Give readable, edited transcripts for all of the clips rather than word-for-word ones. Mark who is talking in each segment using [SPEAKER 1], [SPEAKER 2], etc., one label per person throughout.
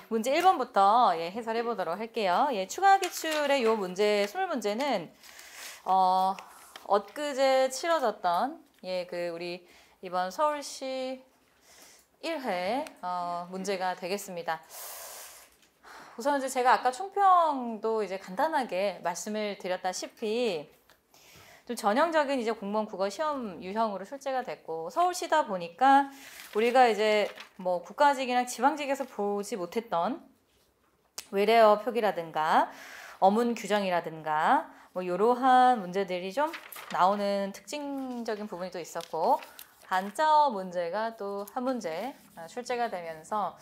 [SPEAKER 1] 문제 1번부터 해설해 보도록 할게요. 추가 기출의 요 문제, 스물 문제는 엊그제 치러졌던 우리 이번 서울시 1회 문제가 되겠습니다. 우선 이제 제가 아까 총평도 이제 간단하게 말씀을 드렸다시피 좀 전형적인 이제 공무원 국어 시험 유형으로 출제가 됐고, 서울시다 보니까 우리가 이제 뭐 국가직이나 지방직에서 보지 못했던 외래어 표기라든가 어문 규정이라든가 뭐 이러한 문제들이 좀 나오는 특징적인 부분이 또 있었고, 한자어 문제가 또 한 문제 출제가 되면서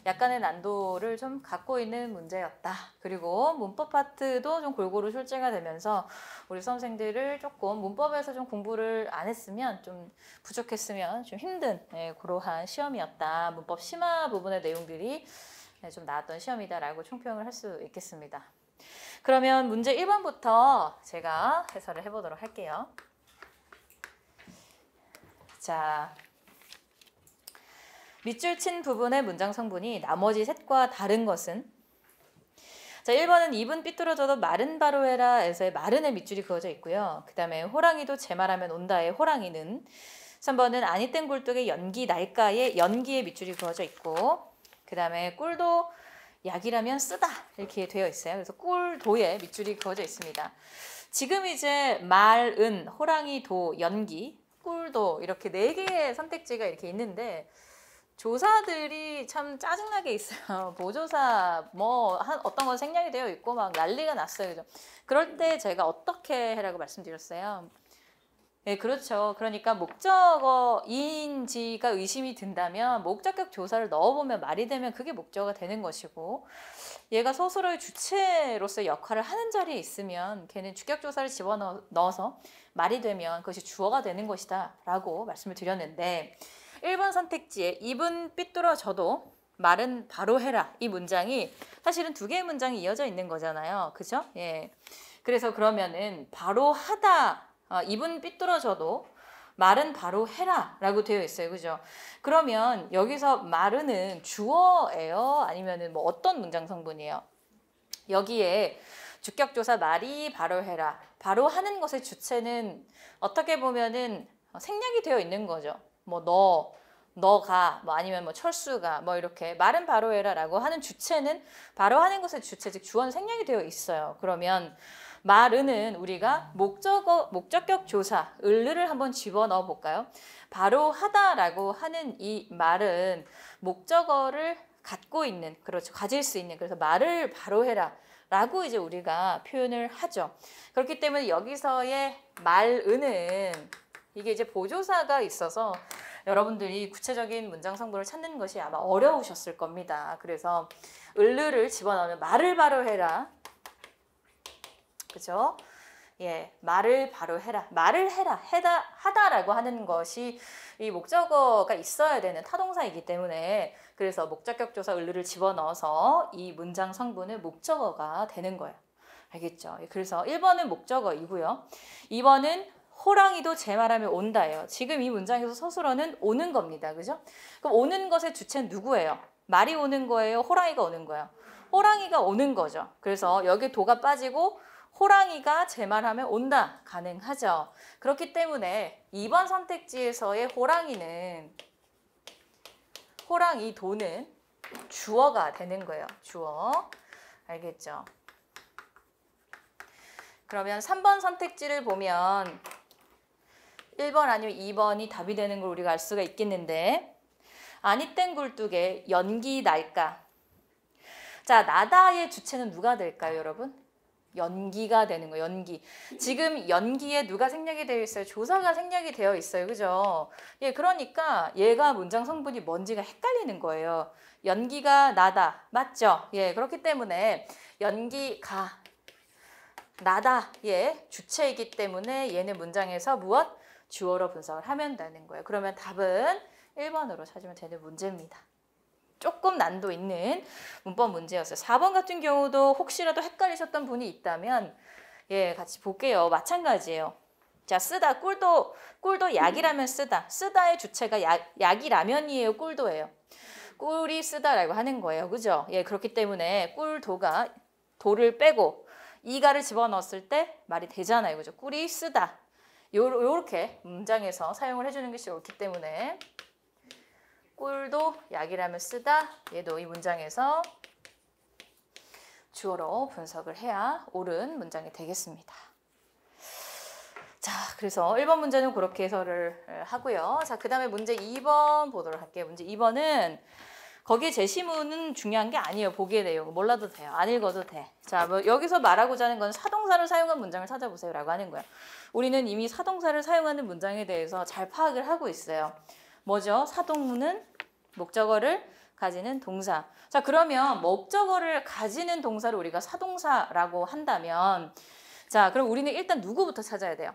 [SPEAKER 1] 약간의 난도를 좀 갖고 있는 문제였다. 그리고 문법 파트도 좀 골고루 출제가 되면서 우리 수험생들을 조금 문법에서 좀 공부를 안 했으면, 좀 부족했으면 좀 힘든 그러한 시험이었다. 문법 심화 부분의 내용들이 좀 나왔던 시험이다라고 총평을 할 수 있겠습니다. 그러면 문제 1번부터 제가 해설을 해보도록 할게요. 자, 밑줄 친 부분의 문장 성분이 나머지 셋과 다른 것은? 자, 1번은 입은 삐뚤어져도 말은 바로 해라 에서의 말은의 밑줄이 그어져 있고요. 그 다음에 호랑이도 제 말하면 온다의 호랑이는. 3번은 아니 땐 굴뚝에 연기 날까의 연기의 밑줄이 그어져 있고, 그 다음에 꿀도 약이라면 쓰다 이렇게 되어 있어요. 그래서 꿀도의 밑줄이 그어져 있습니다. 지금 이제 말은, 호랑이, 도, 연기, 꿀도 이렇게 4개의 선택지가 이렇게 있는데 조사들이 참 짜증나게 있어요. 보조사 어떤 건 생략이 되어 있고 막 난리가 났어요. 그죠? 그럴 때 제가 어떻게 해라고 말씀드렸어요. 네, 그렇죠. 그러니까 목적어인지가 의심이 든다면 목적격 조사를 넣어보면 말이 되면 그게 목적어가 되는 것이고, 얘가 스스로의 주체로서의 역할을 하는 자리에 있으면 걔는 주격 조사를 집어넣어서 말이 되면 그것이 주어가 되는 것이다 라고 말씀을 드렸는데, 1번 선택지에 입은 삐뚤어져도 말은 바로 해라, 이 문장이 사실은 2개의 문장이 이어져 있는 거잖아요. 그죠? 예. 그래서 그러면은 바로 하다, 입은 삐뚤어져도 말은 바로 해라 라고 되어 있어요. 그죠? 그러면 여기서 말은 주어예요? 아니면은 뭐 어떤 문장 성분이에요? 여기에 주격조사 말이 바로 해라, 바로 하는 것의 주체는 어떻게 보면은 생략이 되어 있는 거죠. 뭐 너가, 뭐 아니면 뭐 철수가, 뭐 이렇게 말은 바로 해라 라고 하는 주체는, 바로 하는 것의 주체, 즉 주어는 생략이 되어 있어요. 그러면 말은은 우리가 목적격 조사, 을를 한번 집어넣어 볼까요? 바로 하다라고 하는 이 말은 목적어를 갖고 있는, 그렇죠, 가질 수 있는, 그래서 말을 바로 해라 라고 이제 우리가 표현을 하죠. 그렇기 때문에 여기서의 말은은 이게 이제 보조사가 있어서 여러분들이 구체적인 문장 성분을 찾는 것이 아마 어려우셨을 겁니다. 그래서 을를 집어넣으면 말을 바로 해라, 그죠? 예, 말을 바로 해라. 말을 해라, 하다라고 하는 것이 이 목적어가 있어야 되는 타동사이기 때문에, 그래서 목적격 조사 을을 집어넣어서 이 문장 성분은 목적어가 되는 거예요. 알겠죠? 그래서 1번은 목적어이고요. 2번은 호랑이도 제 말하면 온다예요. 지금 이 문장에서 서술어는 오는 겁니다. 그죠? 그럼 오는 것의 주체는 누구예요? 말이 오는 거예요? 호랑이가 오는 거예요? 호랑이가 오는 거죠. 그래서 여기 도가 빠지고 호랑이가 제 말하면 온다, 가능하죠. 그렇기 때문에 2번 선택지에서의 호랑이 도는 주어가 되는 거예요. 주어. 알겠죠? 그러면 3번 선택지를 보면 1번 아니면 2번이 답이 되는 걸 우리가 알 수가 있겠는데, 아니 땐 굴뚝에 연기 날까. 자, 나다의 주체는 누가 될까요, 여러분? 연기가 되는 거예요. 연기. 지금 연기에 누가 생략이 되어 있어요? 조사가 생략이 되어 있어요. 그죠? 예, 그러니까 얘가 문장 성분이 뭔지가 헷갈리는 거예요. 연기가 나다. 맞죠? 예, 그렇기 때문에 연기가 나다. 예, 주체이기 때문에 얘는 문장에서 무엇? 주어로 분석을 하면 되는 거예요. 그러면 답은 1번으로 찾으면 되는 문제입니다. 조금 난도 있는 문법 문제였어요. 4번 같은 경우도 혹시라도 헷갈리셨던 분이 있다면 같이 볼게요. 마찬가지예요. 자, 쓰다. 꿀도 약이라면 쓰다. 쓰다의 주체가 약이라면이에요, 꿀도예요? 꿀이 쓰다라고 하는 거예요. 그죠? 예, 그렇기 때문에 꿀도가 도를 빼고 이가를 집어넣었을 때 말이 되잖아요. 그죠? 꿀이 쓰다. 요렇게 문장에서 사용을 해주는 것이 옳기 때문에 꿀도 약이라면 쓰다. 얘도 이 문장에서 주어로 분석을 해야 옳은 문장이 되겠습니다. 자, 그래서 1번 문제는 그렇게 해설을 하고요. 자, 그 다음에 문제 2번 보도록 할게요. 문제 2번은 거기에 제시문은 중요한 게 아니에요. 보기의 내용 몰라도 돼요. 안 읽어도 돼. 자, 뭐 여기서 말하고자 하는 건 사동사를 사용한 문장을 찾아보세요 라고 하는 거예요. 우리는 이미 사동사를 사용하는 문장에 대해서 잘 파악을 하고 있어요. 뭐죠? 사동문은 목적어를 가지는 동사. 자, 그러면 목적어를 가지는 동사를 우리가 사동사라고 한다면 자, 그럼 우리는 일단 누구부터 찾아야 돼요?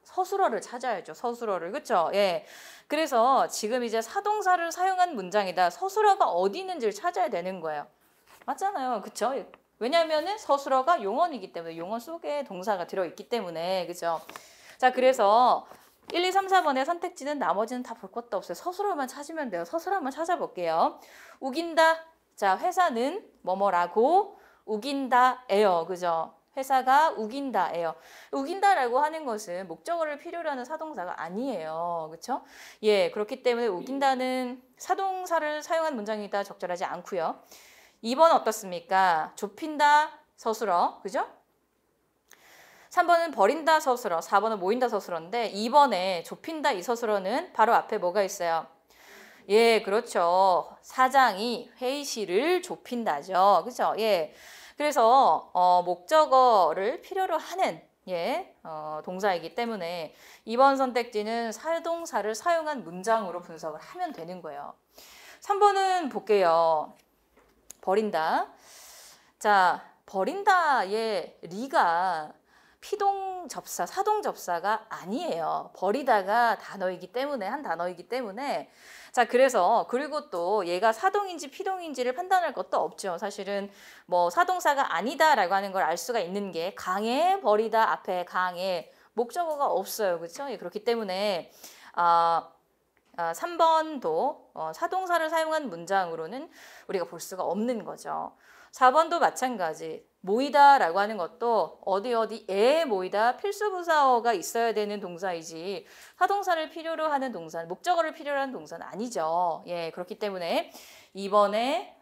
[SPEAKER 1] 서술어를 찾아야죠. 서술어를. 그렇죠? 예. 그래서 지금 이제 사동사를 사용한 문장이다. 서술어가 어디 있는지를 찾아야 되는 거예요. 맞잖아요. 그렇죠? 왜냐하면은 서술어가 용언이기 때문에 용언 속에 동사가 들어있기 때문에 그렇죠? 자, 그래서 1, 2, 3, 4번의 선택지는 나머지는 다 볼 것도 없어요. 서술어만 찾으면 돼요. 서술어만 찾아볼게요. 우긴다. 자, 회사는 뭐뭐라고 우긴다예요. 그죠? 회사가 우긴다예요. 우긴다라고 하는 것은 목적어를 필요로 하는 사동사가 아니에요. 그렇죠? 예, 그렇기 때문에 우긴다는 사동사를 사용한 문장이다 적절하지 않고요. 2번 어떻습니까? 좁힌다 서술어. 그죠? 3번은 버린다 서술어, 4번은 모인다 서술어인데 2번에 좁힌다 이 서술어는 바로 앞에 뭐가 있어요? 예, 그렇죠. 사장이 회의실을 좁힌다죠. 그렇죠? 예. 그래서 목적어를 필요로 하는 동사이기 때문에 2번 선택지는 사동사를 사용한 문장으로 분석을 하면 되는 거예요. 3번은 볼게요. 버린다. 자, 버린다의 리가 피동접사, 사동접사가 아니에요. 버리다가 단어이기 때문에 한 단어이기 때문에 자, 그래서 그리고 또 얘가 사동인지 피동인지를 판단할 것도 없죠. 사실은 뭐 사동사가 아니다라고 하는 걸 알 수가 있는 게 강해, 버리다 앞에 강해 목적어가 없어요. 그렇죠? 예, 그렇기 때문에 3번도 사동사를 사용한 문장으로는 우리가 볼 수가 없는 거죠. 4번도 마찬가지. 모이다라고 하는 것도 어디에 모이다 필수부사어가 있어야 되는 동사이지 사동사를 필요로 하는 동사는 목적어를 필요로 하는 동사는 아니죠. 예, 그렇기 때문에 2번에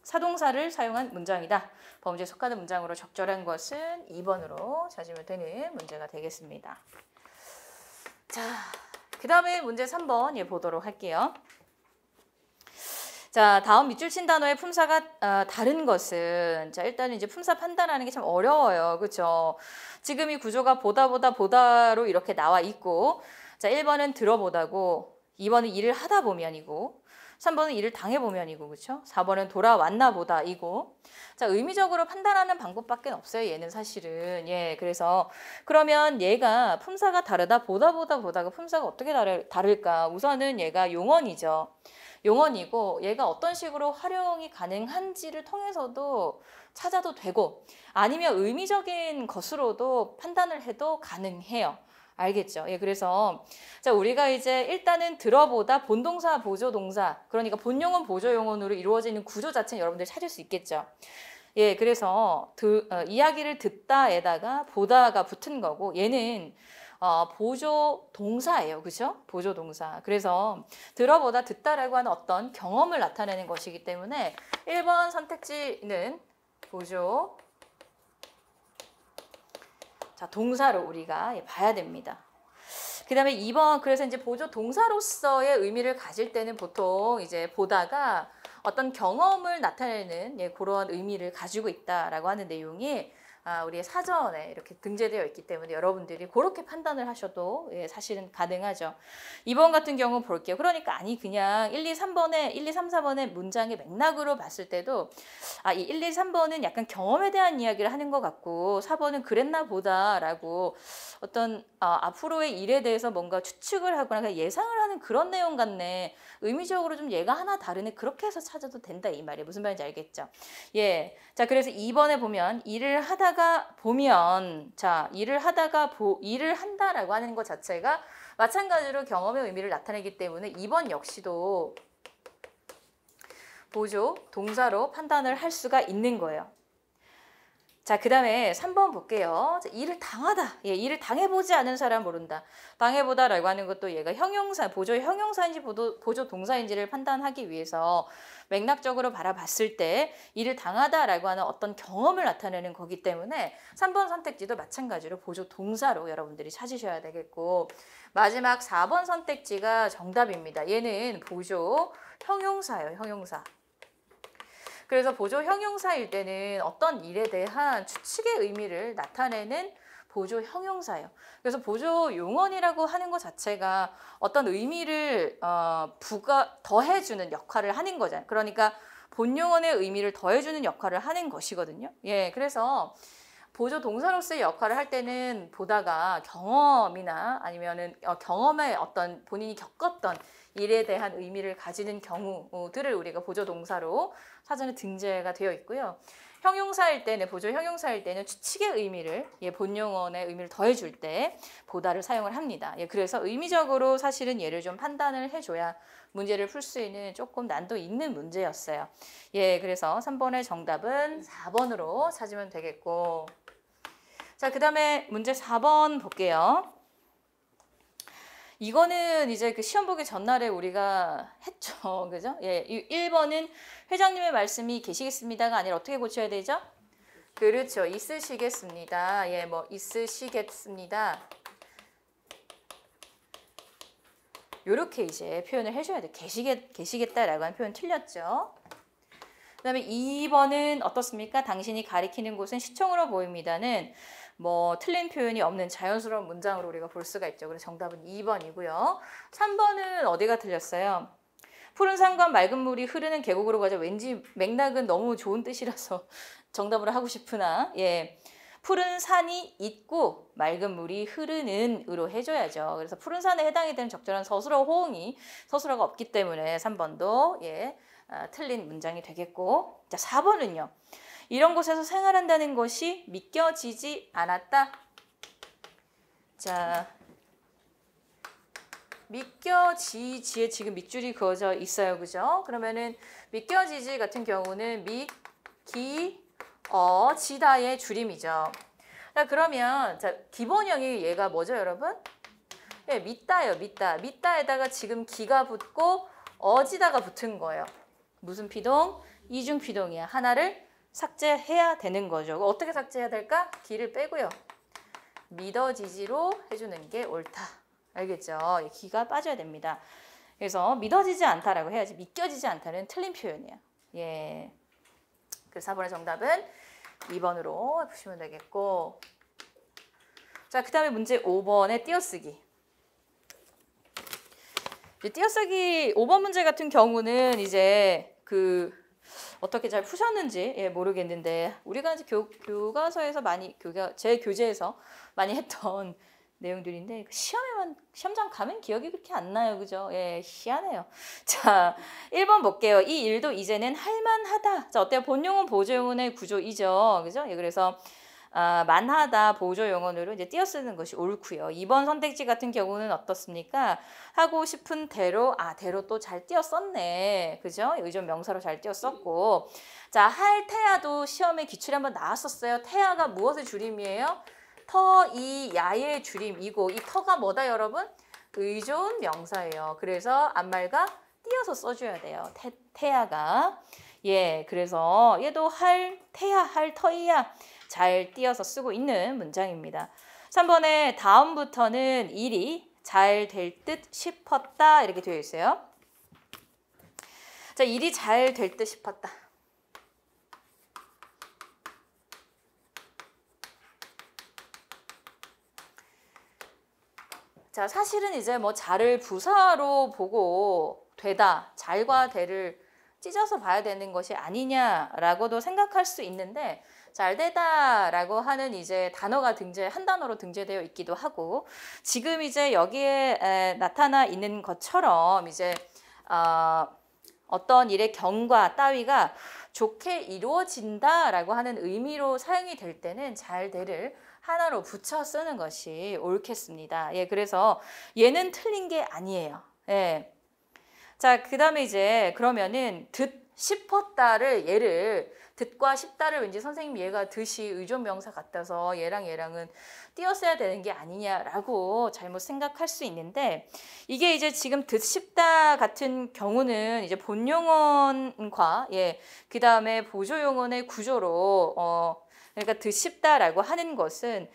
[SPEAKER 1] 사동사를 사용한 문장이다. 범죄에 속하는 문장으로 적절한 것은 2번으로 찾으면 되는 문제가 되겠습니다. 자, 그 다음에 문제 3번 보도록 할게요. 자, 다음 밑줄 친 단어의 품사가 다른 것은 자, 일단은 이제 품사 판단하는 게 참 어려워요. 그렇죠? 지금 이 구조가 보다로 이렇게 나와 있고 자, 1번은 들어보다고 2번은 일을 하다 보면이고 3번은 일을 당해 보면이고 그렇죠? 4번은 돌아왔나 보다이고 자, 의미적으로 판단하는 방법밖에 없어요. 얘는 사실은. 예, 그래서 그러면 얘가 품사가 다르다 보다가 품사가 어떻게 다를까? 우선은 얘가 용언이죠. 용언이고 얘가 어떤 식으로 활용이 가능한지를 통해서도 찾아도 되고 아니면 의미적인 것으로도 판단을 해도 가능해요. 알겠죠? 예, 그래서 자, 우리가 이제 일단은 들어보다 본동사, 보조동사 그러니까 본용언, 보조용언으로 이루어지는 구조 자체는 여러분들 찾을 수 있겠죠. 예, 그래서 이야기를 듣다에다가 보다가 붙은 거고 얘는 보조 동사예요. 그죠? 보조 동사. 그래서 들어보다 듣다라고 하는 어떤 경험을 나타내는 것이기 때문에 1번 선택지는 보조 자, 동사로 우리가 봐야 됩니다. 그 다음에 2번 그래서 이제 보조 동사로서의 의미를 가질 때는 보통 이제 보다가 어떤 경험을 나타내는 그런 의미를 가지고 있다라고 하는 내용이 우리의 사전에 이렇게 등재되어 있기 때문에 여러분들이 그렇게 판단을 하셔도 사실은 가능하죠. 2번 같은 경우 볼게요. 그러니까 아니 그냥 1, 2, 3, 4번의 문장의 맥락으로 봤을 때도 이 1, 2, 3번은 약간 경험에 대한 이야기를 하는 것 같고 4번은 그랬나 보다라고 어떤 앞으로의 일에 대해서 뭔가 추측을 하거나 그냥 예상을 하는 그런 내용 같네. 의미적으로 좀 얘가 하나 다르네. 그렇게 해서 찾아도 된다 이 말이에요. 무슨 말인지 알겠죠? 예. 자, 그래서 2번에 보면 일을 하다가 보면 자, 일을 한다라고 하는 것 자체가 마찬가지로 경험의 의미를 나타내기 때문에 2번 역시도 보조 동사로 판단을 할 수가 있는 거예요. 자, 그 다음에 3번 볼게요. 자, 일을 당하다. 예, 일을 당해보지 않은 사람 모른다. 당해보다라고 하는 것도 얘가 형용사, 보조 형용사인지 보조 동사인지를 판단하기 위해서 맥락적으로 바라봤을 때 일을 당하다라고 하는 어떤 경험을 나타내는 거기 때문에 3번 선택지도 마찬가지로 보조 동사로 여러분들이 찾으셔야 되겠고, 마지막 4번 선택지가 정답입니다. 얘는 보조 형용사예요, 형용사. 그래서 보조 형용사일 때는 어떤 일에 대한 추측의 의미를 나타내는 보조 형용사예요. 그래서 보조 용언이라고 하는 것 자체가 어떤 의미를 더해주는 역할을 하는 거잖아요. 그러니까 본용언의 의미를 더해주는 역할을 하는 것이거든요. 예, 그래서 보조 동사로서의 역할을 할 때는 보다가 경험이나 아니면은 경험의 어떤 본인이 겪었던 일에 대한 의미를 가지는 경우들을 우리가 보조 동사로 사전에 등재가 되어 있고요. 형용사일 때는, 보조 형용사일 때는 추측의 의미를, 본용언의 의미를 더해줄 때 보다를 사용을 합니다. 그래서 의미적으로 사실은 얘를 좀 판단을 해줘야 문제를 풀 수 있는 조금 난도 있는 문제였어요. 그래서 3번의 정답은 4번으로 찾으면 되겠고, 자, 그 다음에 문제 4번 볼게요. 이거는 이제 그 시험 보기 전날에 우리가 했죠. 그죠? 1번은 회장님의 말씀이 계시겠습니다가 아니라 어떻게 고쳐야 되죠? 그렇죠. 있으시겠습니다. 있으시겠습니다. 요렇게 이제 표현을 해줘야 돼. 계시겠다라고 하는 표현 틀렸죠. 그 다음에 2번은 어떻습니까? 당신이 가리키는 곳은 시청으로 보입니다는 틀린 표현이 없는 자연스러운 문장으로 우리가 볼 수가 있죠. 그래서 정답은 2번이고요. 3번은 어디가 틀렸어요? 푸른 산과 맑은 물이 흐르는 계곡으로 가자. 왠지 맥락은 너무 좋은 뜻이라서 정답으로 하고 싶으나, 푸른 산이 있고 맑은 물이 흐르는 으로 해줘야죠. 그래서 푸른 산에 해당이 되는 적절한 서술어 호응이 서술어가 없기 때문에 3번도 틀린 문장이 되겠고, 자, 4번은요. 이런 곳에서 생활한다는 것이 믿겨지지 않았다. 자, 믿겨지지에 지금 밑줄이 그어져 있어요. 그죠? 그러면은 믿겨지지 같은 경우는 믿기어지다의 줄임이죠. 자, 그러면 자, 기본형이 얘가 뭐죠, 여러분? 믿다예요, 믿다. 믿다에다가 지금 기가 붙고 어지다가 붙은 거예요. 무슨 피동? 이중 피동이야. 하나를 삭제해야 되는 거죠. 어떻게 삭제해야 될까? 기를 빼고요. 믿어지지로 해주는 게 옳다. 알겠죠? 기가 빠져야 됩니다. 그래서 믿어지지 않다라고 해야지 믿겨지지 않다는 틀린 표현이에요. 그래서 4번의 정답은 2번으로 보시면 되겠고, 자, 그 다음에 문제 5번의 띄어쓰기. 띄어쓰기 5번 문제 같은 경우는 이제 어떻게 잘 푸셨는지 모르겠는데, 우리가 이제 교과서에서 많이 제 교재에서 많이 했던 내용들인데 시험장 가면 기억이 그렇게 안 나요. 그죠? 희한해요. 자, 1번 볼게요. 이 일도 이제는 할만하다. 자, 어때요? 본용은 보조용언의 구조이죠. 그죠? 그래서 만하다 보조용언으로 이제 띄어쓰는 것이 옳고요. 2번 선택지 같은 경우는 어떻습니까? 하고 싶은 대로, 대로 또 잘 띄어썼네. 그죠? 의존 명사로 잘 띄어썼고. 자, 할 태야도 시험에 기출이 한번 나왔었어요. 태야가 무엇의 줄임이에요? 터, 이, 야의 줄임이고, 이 터가 뭐다, 여러분? 의존 명사예요. 그래서 앞말과 띄어서 써줘야 돼요. 태야가. 그래서 얘도 할 태야, 할 터이야. 잘 띄어서 쓰고 있는 문장입니다. 3번에 다음부터는 일이 잘 될 듯 싶었다. 이렇게 되어 있어요. 자, 일이 잘 될 듯 싶었다. 자, 사실은 이제 잘을 부사로 보고 되다, 잘과 되를 찢어서 봐야 되는 것이 아니냐라고도 생각할 수 있는데, 잘 되다라고 하는 이제 단어가 한 단어로 등재되어 있기도 하고, 지금 이제 여기에 나타나 있는 것처럼 이제 어떤 일의 경과 따위가 좋게 이루어진다라고 하는 의미로 사용이 될 때는 잘 되를 하나로 붙여 쓰는 것이 옳겠습니다. 그래서 얘는 틀린 게 아니에요. 자, 그 다음에 이제 그러면은 싶었다를 얘를 듣과 싶다를 왠지 선생님 얘가 듯이 의존명사 같아서 얘랑은 띄었어야 되는 게 아니냐라고 잘못 생각할 수 있는데 이게 이제 지금 듣 싶다 같은 경우는 이제 본용어과 그 다음에 보조용어의 구조로 그러니까 듣 싶다라고 하는 것은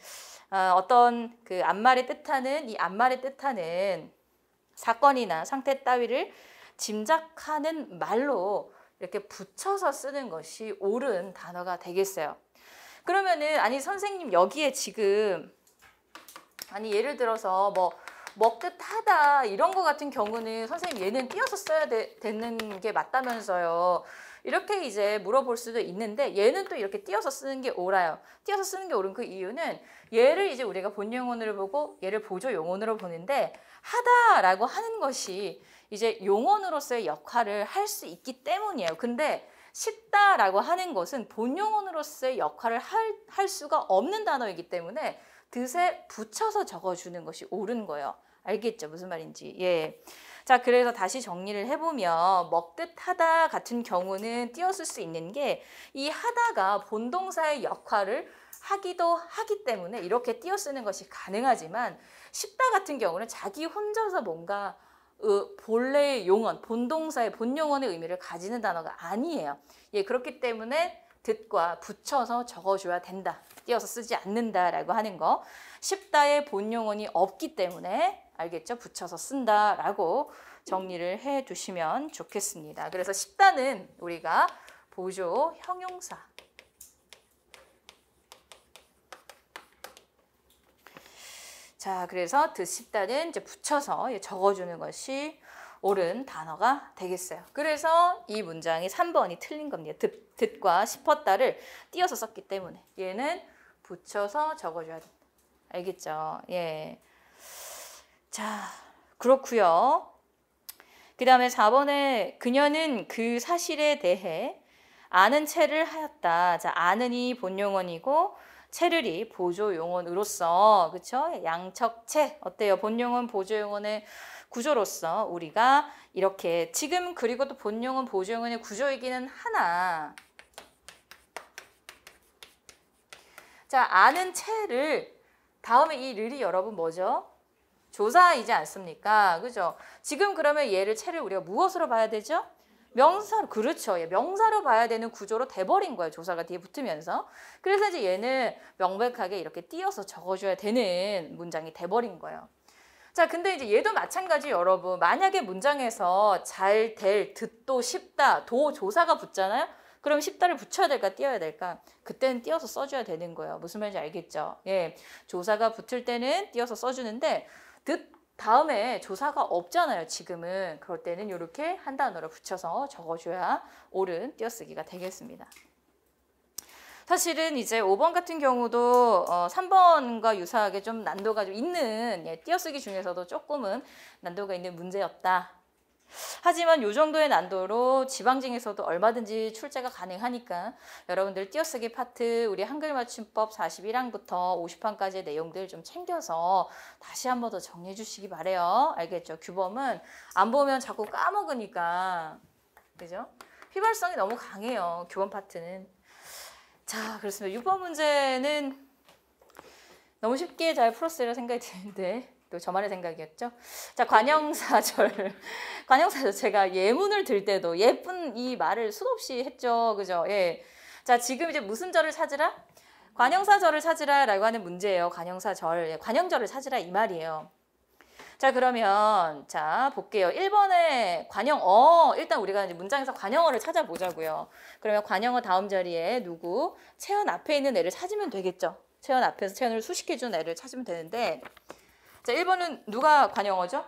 [SPEAKER 1] 어떤 그 앞말의 뜻하는 이 앞말의 뜻하는 사건이나 상태 따위를 짐작하는 말로 이렇게 붙여서 쓰는 것이 옳은 단어가 되겠어요. 그러면은 아니 선생님 여기에 지금 아니 예를 들어서 뭐 먹듯 하다 이런 거 같은 경우는 선생님 얘는 띄어서 써야 되는 게 맞다면서요. 이렇게 이제 물어볼 수도 있는데 얘는 또 이렇게 띄어서 쓰는 게 옳아요. 띄어서 쓰는 게 옳은 그 이유는 얘를 이제 우리가 본용어로 보고 얘를 보조용어로 보는데 하다라고 하는 것이 이제 용언으로서의 역할을 할 수 있기 때문이에요. 근데 싶다라고 하는 것은 본용언으로서의 역할을 할 수가 없는 단어이기 때문에 뜻에 붙여서 적어주는 것이 옳은 거예요. 알겠죠? 무슨 말인지. 예. 자, 그래서 다시 정리를 해보면 먹듯 하다 같은 경우는 띄었을 수 있는 게 이 하다가 본동사의 역할을 하기도 하기 때문에 이렇게 띄어 쓰는 것이 가능하지만 싶다 같은 경우는 자기 혼자서 뭔가 본래의 용언, 본동사의 본용언의 의미를 가지는 단어가 아니에요. 예, 그렇기 때문에 듣과 붙여서 적어줘야 된다. 띄어서 쓰지 않는다라고 하는 거. 싶다의 본용언이 없기 때문에 알겠죠? 붙여서 쓴다라고 정리를 해두시면 좋겠습니다. 그래서 싶다는 우리가 보조 형용사. 자, 그래서 듣싶다는 이제 붙여서 적어주는 것이 옳은 단어가 되겠어요. 그래서 이 문장이 3번이 틀린 겁니다. 듣과 싶었다를 띄어서 썼기 때문에 얘는 붙여서 적어줘야 된다. 알겠죠? 예. 자, 그렇고요. 그 다음에 4번에 그녀는 그 사실에 대해 아는 체를 하였다. 자, 아는이 본용언이고 체를이 보조용언으로서 그쵸? 양척체 어때요? 본용언 보조용언의 구조로서 우리가 이렇게 지금 그리고 또 본용언 보조용언의 구조이기는 하나 자 아는 체를 다음에 이 르이 여러분 뭐죠? 조사이지 않습니까? 그죠? 지금 그러면 얘를 체를 우리가 무엇으로 봐야 되죠? 명사로, 그렇죠. 예, 명사로 봐야 되는 구조로 돼버린 거예요. 조사가 뒤에 붙으면서. 그래서 이제 얘는 명백하게 이렇게 띄어서 적어줘야 되는 문장이 돼버린 거예요. 자, 근데 이제 얘도 마찬가지 여러분. 만약에 문장에서 잘 될, 듣도 쉽다, 도 조사가 붙잖아요? 그럼 쉽다를 붙여야 될까, 띄어야 될까? 그때는 띄어서 써줘야 되는 거예요. 무슨 말인지 알겠죠? 예, 조사가 붙을 때는 띄어서 써주는데 듣 다음에 조사가 없잖아요. 지금은. 그럴 때는 이렇게 한 단어로 붙여서 적어줘야 옳은 띄어쓰기가 되겠습니다. 사실은 이제 5번 같은 경우도 3번과 유사하게 좀 난도가 좀 있는 띄어쓰기 중에서도 조금은 난도가 있는 문제였다. 하지만 이 정도의 난도로 지방직에서도 얼마든지 출제가 가능하니까 여러분들 띄어쓰기 파트 우리 한글 맞춤법 41항부터 50항까지의 내용들 좀 챙겨서 다시 한 번 더 정리해 주시기 바래요. 알겠죠? 규범은 안 보면 자꾸 까먹으니까 그죠? 휘발성이 너무 강해요. 규범 파트는. 자, 그렇습니다. 6번 문제는 너무 쉽게 잘 풀었으리라 생각이 드는데 또 저만의 생각이었죠. 자, 관형사절. 관형사절 제가 예문을 들 때도 예쁜 이 말을 수없이 했죠. 그죠? 예. 자, 지금 이제 무슨 절을 찾으라? 관형사절을 찾으라라고 하는 문제예요. 관형사절. 예, 관형절을 찾으라 이 말이에요. 자, 그러면 자, 볼게요. 1번에 관형어. 일단 우리가 이제 문장에서 관형어를 찾아보자고요. 그러면 관형어 다음 자리에 누구? 체언 앞에 있는 애를 찾으면 되겠죠. 체언 앞에서 체언을 수식해 준 애를 찾으면 되는데 자, 1번은 누가 관형어죠?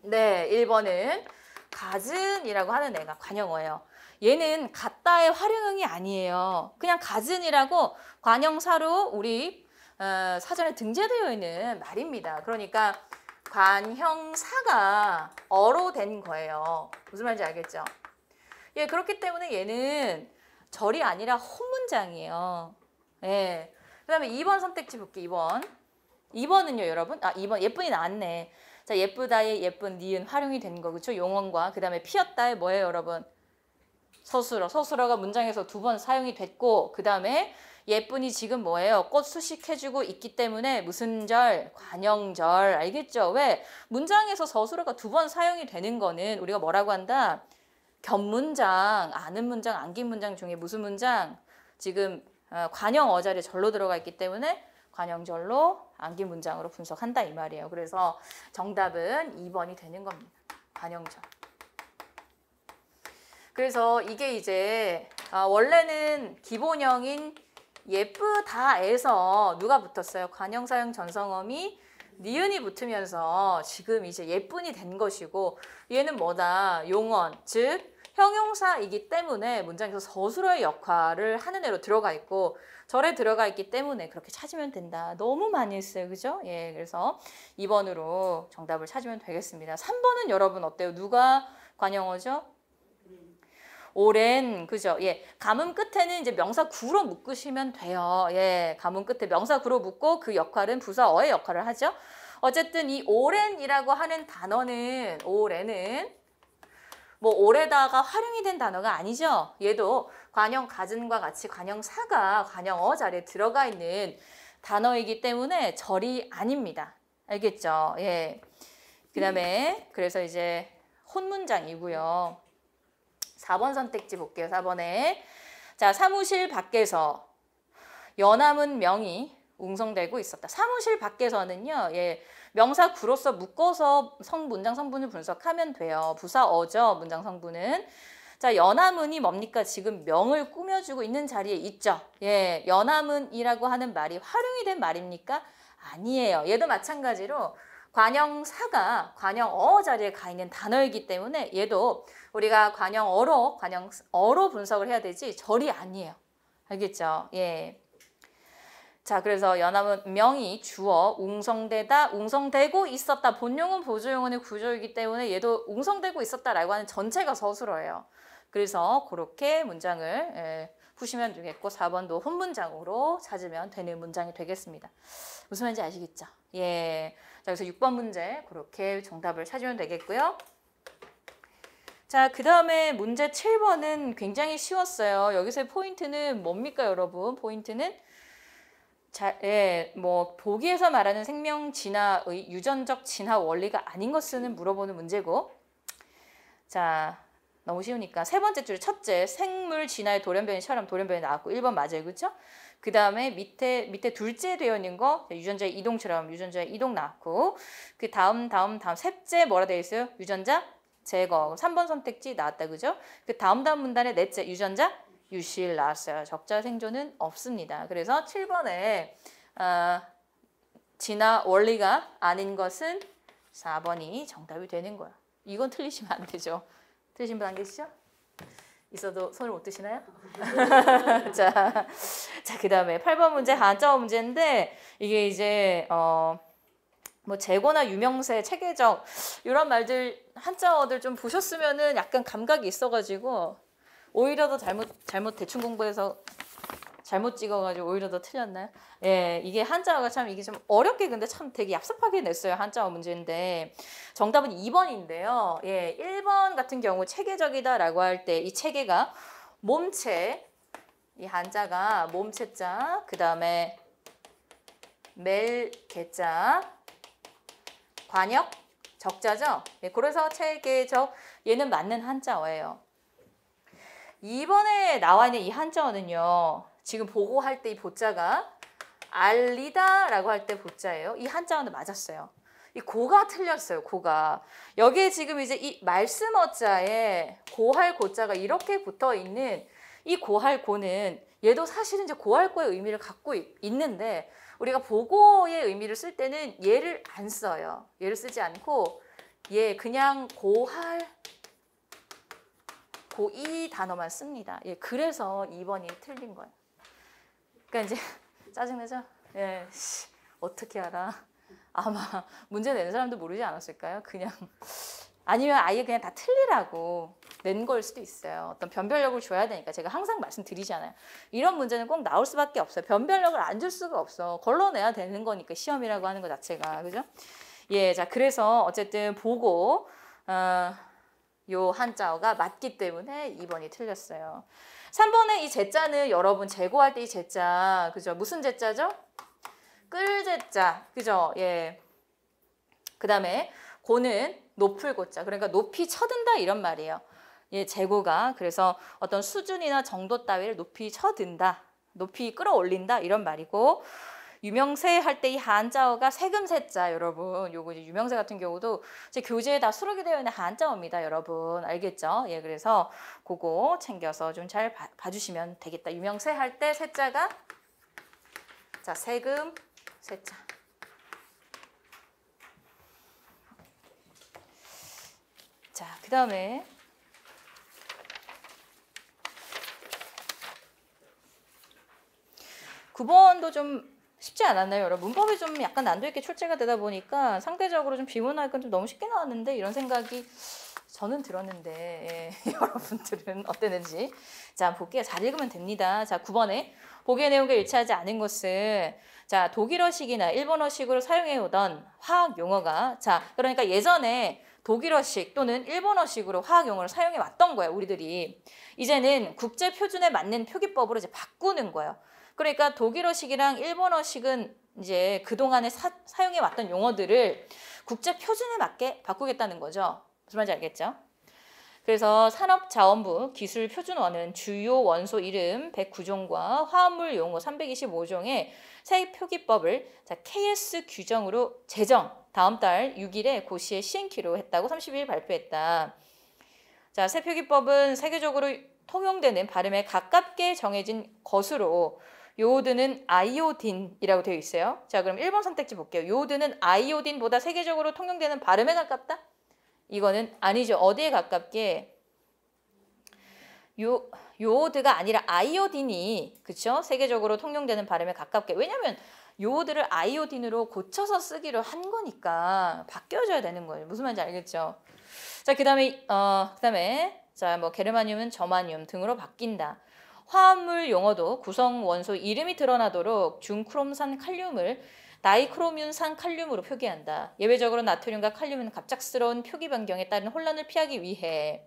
[SPEAKER 1] 네, 1번은 가즌이라고 하는 애가 관형어예요. 얘는 같다의 활용형이 아니에요. 그냥 가즌이라고 관형사로 우리 사전에 등재되어 있는 말입니다. 그러니까 관형사가 어로 된 거예요. 무슨 말인지 알겠죠? 예, 그렇기 때문에 얘는 절이 아니라 혼문장이에요. 예. 그 다음에 2번 선택지 볼게요. 2번. 2번은요, 여러분? 아, 2번 예쁜이 나왔네. 자, 예쁘다의 예쁜 니은 활용이 된 거, 그렇죠? 용언과 그 다음에 피었다의 뭐예요, 여러분? 서술어가 문장에서 2번 사용이 됐고 그 다음에 예쁜이 지금 뭐예요? 꽃 수식해주고 있기 때문에 무슨 절? 관형절. 알겠죠? 왜? 문장에서 서술어가 2번 사용이 되는 거는 우리가 뭐라고 한다? 겹문장, 아는 문장, 안긴 문장 중에 무슨 문장? 지금 관형 어자리에 절로 들어가 있기 때문에 관형절로 안긴 문장으로 분석한다 이 말이에요. 그래서 정답은 2번이 되는 겁니다. 관형절. 그래서 이게 이제 원래는 기본형인 예쁘다에서 누가 붙었어요? 관형사형 전성어미 니은이 붙으면서 지금 이제 예쁜이 된 것이고 얘는 뭐다? 용언, 즉 형용사이기 때문에 문장에서 서술어의 역할을 하는 애로 들어가 있고 절에 들어가 있기 때문에 그렇게 찾으면 된다. 너무 많이 했어요. 그죠? 예, 그래서 2번으로 정답을 찾으면 되겠습니다. 3번은 여러분 어때요? 누가 관형어죠? 오랜, 그죠? 예, 가문 끝에는 이제 명사 구로 묶으시면 돼요. 예, 가문 끝에 명사 구로 묶고 그 역할은 부사어의 역할을 하죠. 어쨌든 이 오랜이라고 하는 단어는 오랜은 뭐 오래다가 활용이 된 단어가 아니죠. 얘도 관형 가진과 같이 관형사가 관형어 자리에 들어가 있는 단어이기 때문에 절이 아닙니다. 알겠죠? 예. 그 다음에 그래서 이제 혼문장이고요. 4번 선택지 볼게요. 4번에. 자, 사무실 밖에서 연함은 명이 웅성대고 있었다. 사무실 밖에서는요. 예, 명사 구로서 묶어서 문장 성분을 분석하면 돼요. 부사어죠. 문장 성분은. 자, 연함은이 뭡니까? 지금 명을 꾸며주고 있는 자리에 있죠. 예, 연함은이라고 하는 말이 활용이 된 말입니까? 아니에요. 얘도 마찬가지로 관형사가 관형어 자리에 가 있는 단어이기 때문에 얘도 우리가 관형어로 분석을 해야 되지 절이 아니에요. 알겠죠? 예. 자, 그래서 연함은 명이 주어 웅성대다, 웅성대고 있었다. 본용은 보조용언의 구조이기 때문에 얘도 웅성대고 있었다라고 하는 전체가 서술어예요. 그래서 그렇게 문장을 푸시면 되겠고 4번도 혼문장으로 찾으면 되는 문장이 되겠습니다. 무슨 말인지 아시겠죠? 예. 자, 그래서 6번 문제 그렇게 정답을 찾으면 되겠고요. 자, 그 다음에 문제 7번은 굉장히 쉬웠어요. 여기서의 포인트는 뭡니까, 여러분? 포인트는 자, 예, 뭐 보기에서 말하는 생명 진화의 유전적 진화 원리가 아닌 것은 물어보는 문제고, 자, 너무 쉬우니까 세 번째 줄 첫째 생물 진화의 돌연변이처럼 돌연변이 나왔고 1번 맞아요, 그렇죠? 그 다음에 밑에 둘째 되어 있는 거 유전자의 이동처럼 유전자의 이동 나왔고 그 다음 셋째 뭐라 되어 있어요? 유전자 제거. 3번 선택지 나왔다, 그죠? 그 다음 문단의 넷째 유전자 유실 나왔어요. 적자 생존은 없습니다. 그래서 7번에 진화 원리가 아닌 것은 4번이 정답이 되는 거야. 이건 틀리시면 안 되죠. 틀리신 분 안 계시죠? 있어도 손을 못 드시나요? 자, 그 다음에 8번 문제 한자어 문제인데 이게 이제 뭐 재고나 유명세, 체계적 이런 말들 한자어들 좀 보셨으면은 약간 감각이 있어가지고 오히려 더 잘못 대충 공부해서 잘못 찍어가지고 오히려 더 틀렸나요? 예, 이게 한자어가 참 이게 좀 어렵게 근데 참 되게 얍삽하게 냈어요. 한자어 문제인데 정답은 2번인데요. 예, 1번 같은 경우 체계적이다라고 할 때 이 체계가 몸체, 이 한자가 몸체자, 그 다음에 멜개자, 관역, 적자죠. 예, 그래서 체계적 얘는 맞는 한자어예요. 2번에 나와 있는 이 한자어는요. 지금 보고할 때 이 보자가 알리다라고 할 때 보자예요. 이 한자어는 맞았어요. 이 고가 틀렸어요. 고가. 여기에 지금 이제 이 말씀어자에 고할 고자가 이렇게 붙어 있는 이 고할 고는 얘도 사실은 이제 고할 고의 의미를 갖고 있는데 우리가 보고의 의미를 쓸 때는 얘를 안 써요. 얘를 쓰지 않고 얘 그냥 고할 이 단어만 씁니다. 예, 그래서 2번이 틀린 거예요. 그러니까 이제 짜증나죠? 예, 어떻게 알아? 아마 문제 내는 사람도 모르지 않았을까요? 그냥 아니면 아예 그냥 다 틀리라고 낸 걸 수도 있어요. 어떤 변별력을 줘야 되니까 제가 항상 말씀드리잖아요. 이런 문제는 꼭 나올 수밖에 없어요. 변별력을 안 줄 수가 없어. 걸러내야 되는 거니까 시험이라고 하는 것 자체가 그죠? 예, 자 그래서 어쨌든 보고 요 한자어가 맞기 때문에 2번이 틀렸어요. 3번의 이 제자는 여러분 제고할 때 이 제자, 그죠? 무슨 제자죠? 끌제자, 그죠? 예. 그 다음에 고는 높을 고자, 그러니까 높이 쳐든다 이런 말이에요. 예, 제고가 그래서 어떤 수준이나 정도 따위를 높이 쳐든다, 높이 끌어올린다 이런 말이고, 유명세 할 때 이 한자어가 세금세자, 여러분 요거 이제 유명세 같은 경우도 제 교재에 다 수록이 되어 있는 한자어입니다, 여러분 알겠죠? 예, 그래서 그거 챙겨서 좀 잘 봐주시면 되겠다. 유명세 할 때 세자가 자 세금세자. 자, 그 다음에 9번도 좀 쉽지 않았나요, 여러분? 문법이 좀 약간 난도 있게 출제가 되다 보니까 상대적으로 좀 비문할 건 좀 너무 쉽게 나왔는데 이런 생각이 저는 들었는데 예, 여러분들은 어땠는지. 자, 볼게요. 잘 읽으면 됩니다. 자, 9번에 보기의 내용과 일치하지 않은 것은 자, 독일어식이나 일본어식으로 사용해오던 화학 용어가 자, 그러니까 예전에 독일어식 또는 일본어식으로 화학 용어를 사용해 왔던 거예요, 우리들이. 이제는 국제 표준에 맞는 표기법으로 이제 바꾸는 거예요. 그러니까 독일어식이랑 일본어식은 이제 그동안에 사용해 왔던 용어들을 국제 표준에 맞게 바꾸겠다는 거죠. 무슨 말인지 알겠죠? 그래서 산업자원부 기술표준원은 주요 원소 이름 109종과 화합물 용어 325종의 새 표기법을 KS 규정으로 제정, 다음 달 6일에 고시에 시행키로 했다고 30일 발표했다. 자, 새 표기법은 세계적으로 통용되는 발음에 가깝게 정해진 것으로 요오드는 아이오딘이라고 되어 있어요. 자, 그럼 1번 선택지 볼게요. 요오드는 아이오딘보다 세계적으로 통용되는 발음에 가깝다? 이거는 아니죠. 어디에 가깝게? 요오드가 아니라 아이오딘이, 그쵸? 세계적으로 통용되는 발음에 가깝게. 왜냐면 요오드를 아이오딘으로 고쳐서 쓰기로 한 거니까 바뀌어져야 되는 거예요. 무슨 말인지 알겠죠? 자, 그다음에 자, 뭐 게르마늄은 저마늄 등으로 바뀐다. 화합물 용어도 구성 원소 이름이 드러나도록 중크롬산 칼륨을 다이크로뮴산 칼륨으로 표기한다. 예외적으로 나트륨과 칼륨은 갑작스러운 표기 변경에 따른 혼란을 피하기 위해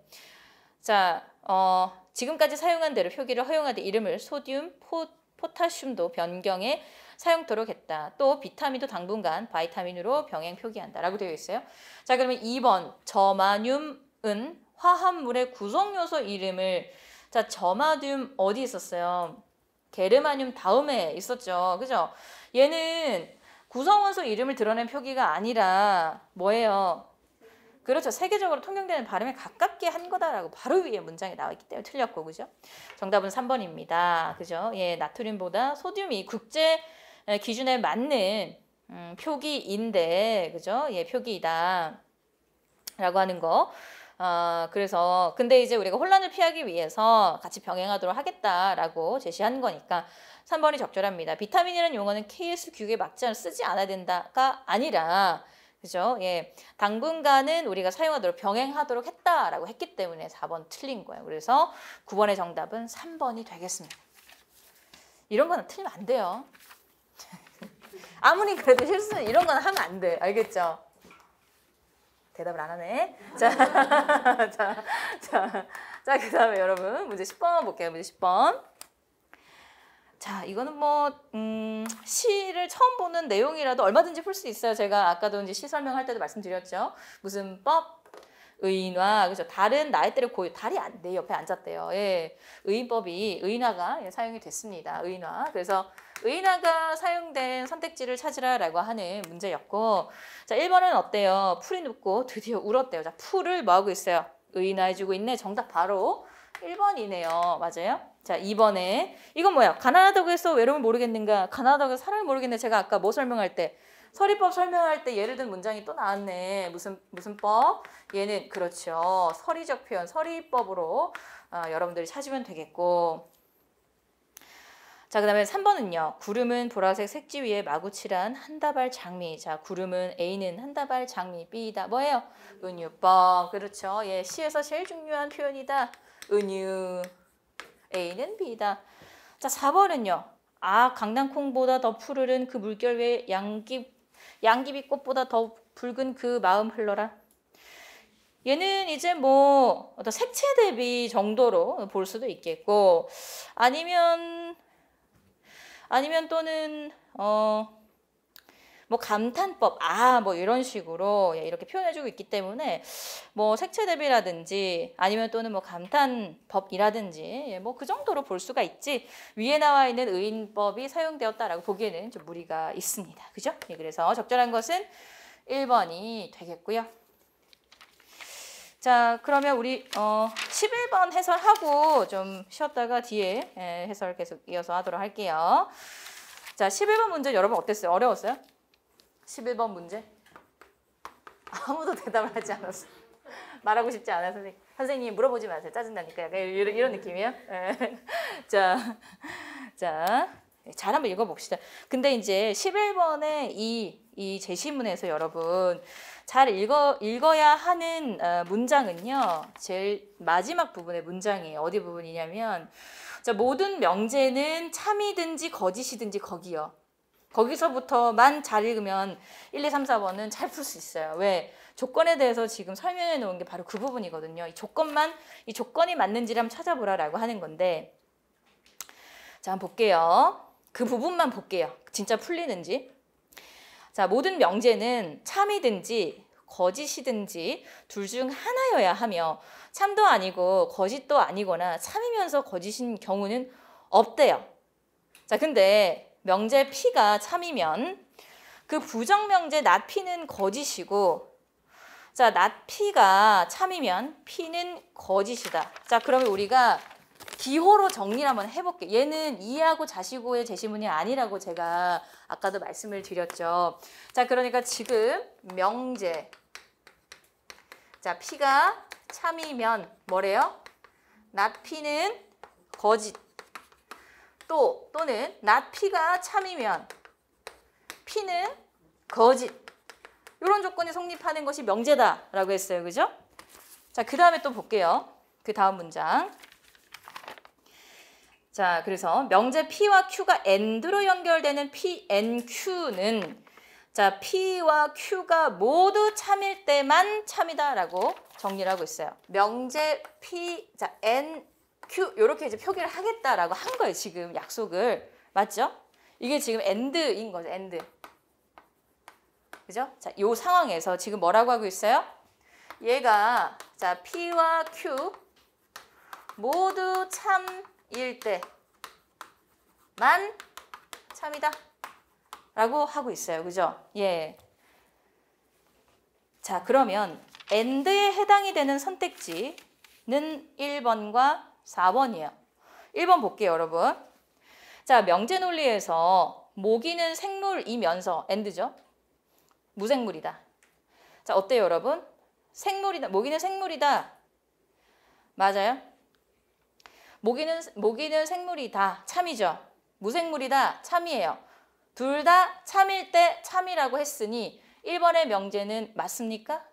[SPEAKER 1] 자, 지금까지 사용한 대로 표기를 허용하되 이름을 소듐, 포타슘도 변경해 사용토록 했다. 또 비타민도 당분간 바이타민으로 병행 표기한다 라고 되어 있어요. 자, 그러면 2번 저마늄은 화합물의 구성요소 이름을 자, 저마듐 어디 있었어요? 게르마늄 다음에 있었죠. 그죠? 얘는 구성원소 이름을 드러낸 표기가 아니라 뭐예요? 그렇죠. 세계적으로 통용되는 발음에 가깝게 한 거다라고 바로 위에 문장에 나와 있기 때문에 틀렸고, 그죠? 정답은 3번입니다. 그죠? 예, 나트륨보다 소듐이 국제 기준에 맞는 표기인데, 그죠? 예, 표기이다. 라고 하는 거. 그래서 근데 이제 우리가 혼란을 피하기 위해서 같이 병행하도록 하겠다라고 제시한 거니까 3번이 적절합니다. 비타민이라는 용어는 KS 규격에 맞지 않아 쓰지 않아야 된다가 아니라 그죠? 예, 당분간은 우리가 사용하도록 병행하도록 했다라고 했기 때문에 4번 틀린 거예요. 그래서 9번의 정답은 3번이 되겠습니다. 이런 거는 틀리면 안 돼요. 아무리 그래도 실수는 이런 건 하면 안 돼. 알겠죠? 대답을 안 하네. 자, 그 다음에 여러분 문제 10번 볼게요. 문제 10번. 자, 이거는 뭐 시를 처음 보는 내용이라도 얼마든지 풀 수 있어요. 제가 아까도 이제 시 설명할 때도 말씀드렸죠. 무슨 법, 의인화, 그죠? 달은 나이대를 달이 내 옆에 앉았대요. 예, 의인법이 의인화가 사용이 됐습니다. 의인화. 그래서 의인화가 사용된 선택지를 찾으라라고 하는 문제였고, 자, 1번은 어때요? 풀이 눕고 드디어 울었대요. 자, 풀을 뭐 하고 있어요? 의인화해주고 있네. 정답 바로 1번이네요. 맞아요? 자, 2번에 이건 뭐야? 가난하다고 해서 외로움을 모르겠는가? 가난하다고 해서 사랑을 모르겠네. 제가 아까 뭐 설명할 때 서리법 설명할 때 예를 든 문장이 또 나왔네. 무슨 법? 얘는 그렇죠. 서리적 표현, 서리법으로 여러분들이 찾으면 되겠고. 자, 그 다음에 3번은요. 구름은 보라색 색지 위에 마구 칠한 한 다발 장미. 자, 구름은 A는 한 다발 장미. B다. 뭐예요? 은유법. 그렇죠. 예, 시에서 제일 중요한 표현이다. 은유. A는 B다. 자, 4번은요. 강낭콩보다 더 푸르른 그 물결 위에 양귀비꽃보다 더 붉은 그 마음 흘러라. 얘는 이제 뭐 어떤 색채 대비 정도로 볼 수도 있겠고 아니면 또는 뭐 감탄법 뭐 이런 식으로 이렇게 표현해주고 있기 때문에 뭐 색채 대비라든지 아니면 또는 뭐 감탄법이라든지 뭐 그 정도로 볼 수가 있지 위에 나와 있는 의인법이 사용되었다라고 보기에는 좀 무리가 있습니다. 그죠? 그래서 적절한 것은 1번이 되겠고요. 자, 그러면 우리 11번 해설하고 좀 쉬었다가 뒤에 해설 계속 이어서 하도록 할게요. 자, 11번 문제 여러분 어땠어요? 어려웠어요? 11번 문제? 아무도 대답을 하지 않았어. 말하고 싶지 않아요, 선생님. 선생님 물어보지 마세요. 짜증나니까. 약간 이런 느낌이에요. 자, 잘 한번 읽어봅시다. 근데 이제 11번의 이 제시문에서 여러분 잘 읽어야 하는 문장은요. 제일 마지막 부분의 문장이에요. 어디 부분이냐면 자, 모든 명제는 참이든지 거짓이든지 거기요. 거기서부터만 잘 읽으면 1, 2, 3, 4번은 잘 풀 수 있어요. 왜? 조건에 대해서 지금 설명해 놓은 게 바로 그 부분이거든요. 이 조건이 맞는지를 한번 찾아보라라고 하는 건데 자, 한번 볼게요. 그 부분만 볼게요. 진짜 풀리는지. 자, 모든 명제는 참이든지 거짓이든지 둘 중 하나여야 하며 참도 아니고 거짓도 아니거나 참이면서 거짓인 경우는 없대요. 자, 근데 명제 P가 참이면 그 부정명제 not P는 거짓이고 자, not P가 참이면 P는 거짓이다. 자, 그러면 우리가 기호로 정리를 한번 해볼게요. 얘는 이하고 자시고의 제시문이 아니라고 제가 아까도 말씀을 드렸죠. 자, 그러니까 지금 명제 자, P가 참이면 뭐래요? not P는 거짓 또는 not P가 참이면 P는 거짓 이런 조건이 성립하는 것이 명제다라고 했어요. 그죠? 자, 그 다음에 또 볼게요. 그 다음 문장. 자, 그래서 명제 P와 Q가 AND로 연결되는 P, N, Q는 자, P와 Q가 모두 참일 때만 참이다라고 정리를 하고 있어요. 명제 P, 자, N, Q 이렇게 이제 표기를 하겠다라고 한 거예요. 지금 약속을. 맞죠? 이게 지금 AND인 거죠. AND. 그죠? 자, 요 상황에서 지금 뭐라고 하고 있어요? 얘가 자, P와 Q 모두 참일 때만 참이다 라고 하고 있어요. 그죠? 예. 자, 그러면 AND에 해당이 되는 선택지는 1번과 4번이에요. 1번 볼게요, 여러분. 자, 명제 논리에서 모기는 생물이면서 AND죠? 무생물이다. 자, 어때요, 여러분? 생물이다. 모기는 생물이다. 맞아요? 모기는 생물이다. 참이죠. 무생물이다. 참이에요. 둘 다 참일 때 참이라고 했으니 1번의 명제는 맞습니까?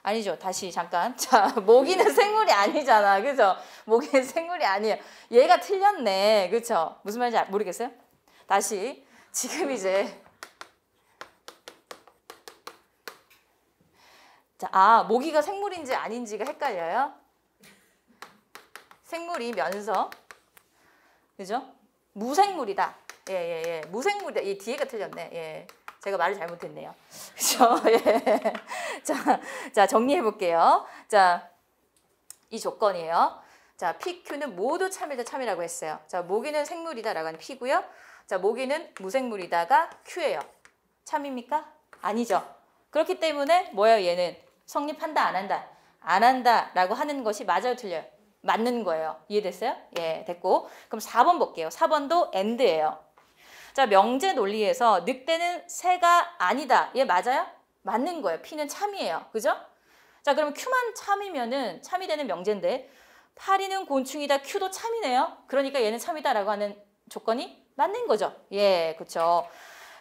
[SPEAKER 1] 아니죠. 다시 잠깐. 자, 모기는 생물이 아니잖아. 그죠? 모기는 생물이 아니에요. 얘가 틀렸네. 그쵸? 무슨 말인지 모르겠어요? 다시. 지금 이제 자, 모기가 생물인지 아닌지가 헷갈려요. 생물이면서 그죠? 무생물이다. 예. 무생물이다. 이 뒤에가 틀렸네. 예. 제가 말을 잘못했네요. 그죠? 예. 자, 정리해 볼게요. 자, 이 조건이에요. 자, P, Q는 모두 참이다, 참이라고 했어요. 자, 모기는 생물이다라고 하는 P고요. 자, 모기는 무생물이다가 Q예요. 참입니까? 아니죠. 그렇기 때문에 뭐예요, 얘는? 성립한다, 안 한다? 안 한다라고 하는 것이 맞아요, 틀려요? 맞는 거예요. 이해됐어요? 예, 됐고. 그럼 4번 볼게요. 4번도 AND예요. 자, 명제 논리에서 늑대는 새가 아니다. 얘 맞아요? 맞는 거예요. P는 참이에요. 그죠? 자, 그럼 Q만 참이면은 참이 되는 명제인데 파리는 곤충이다. Q도 참이네요. 그러니까 얘는 참이다라고 하는 조건이 맞는 거죠. 예, 그렇죠.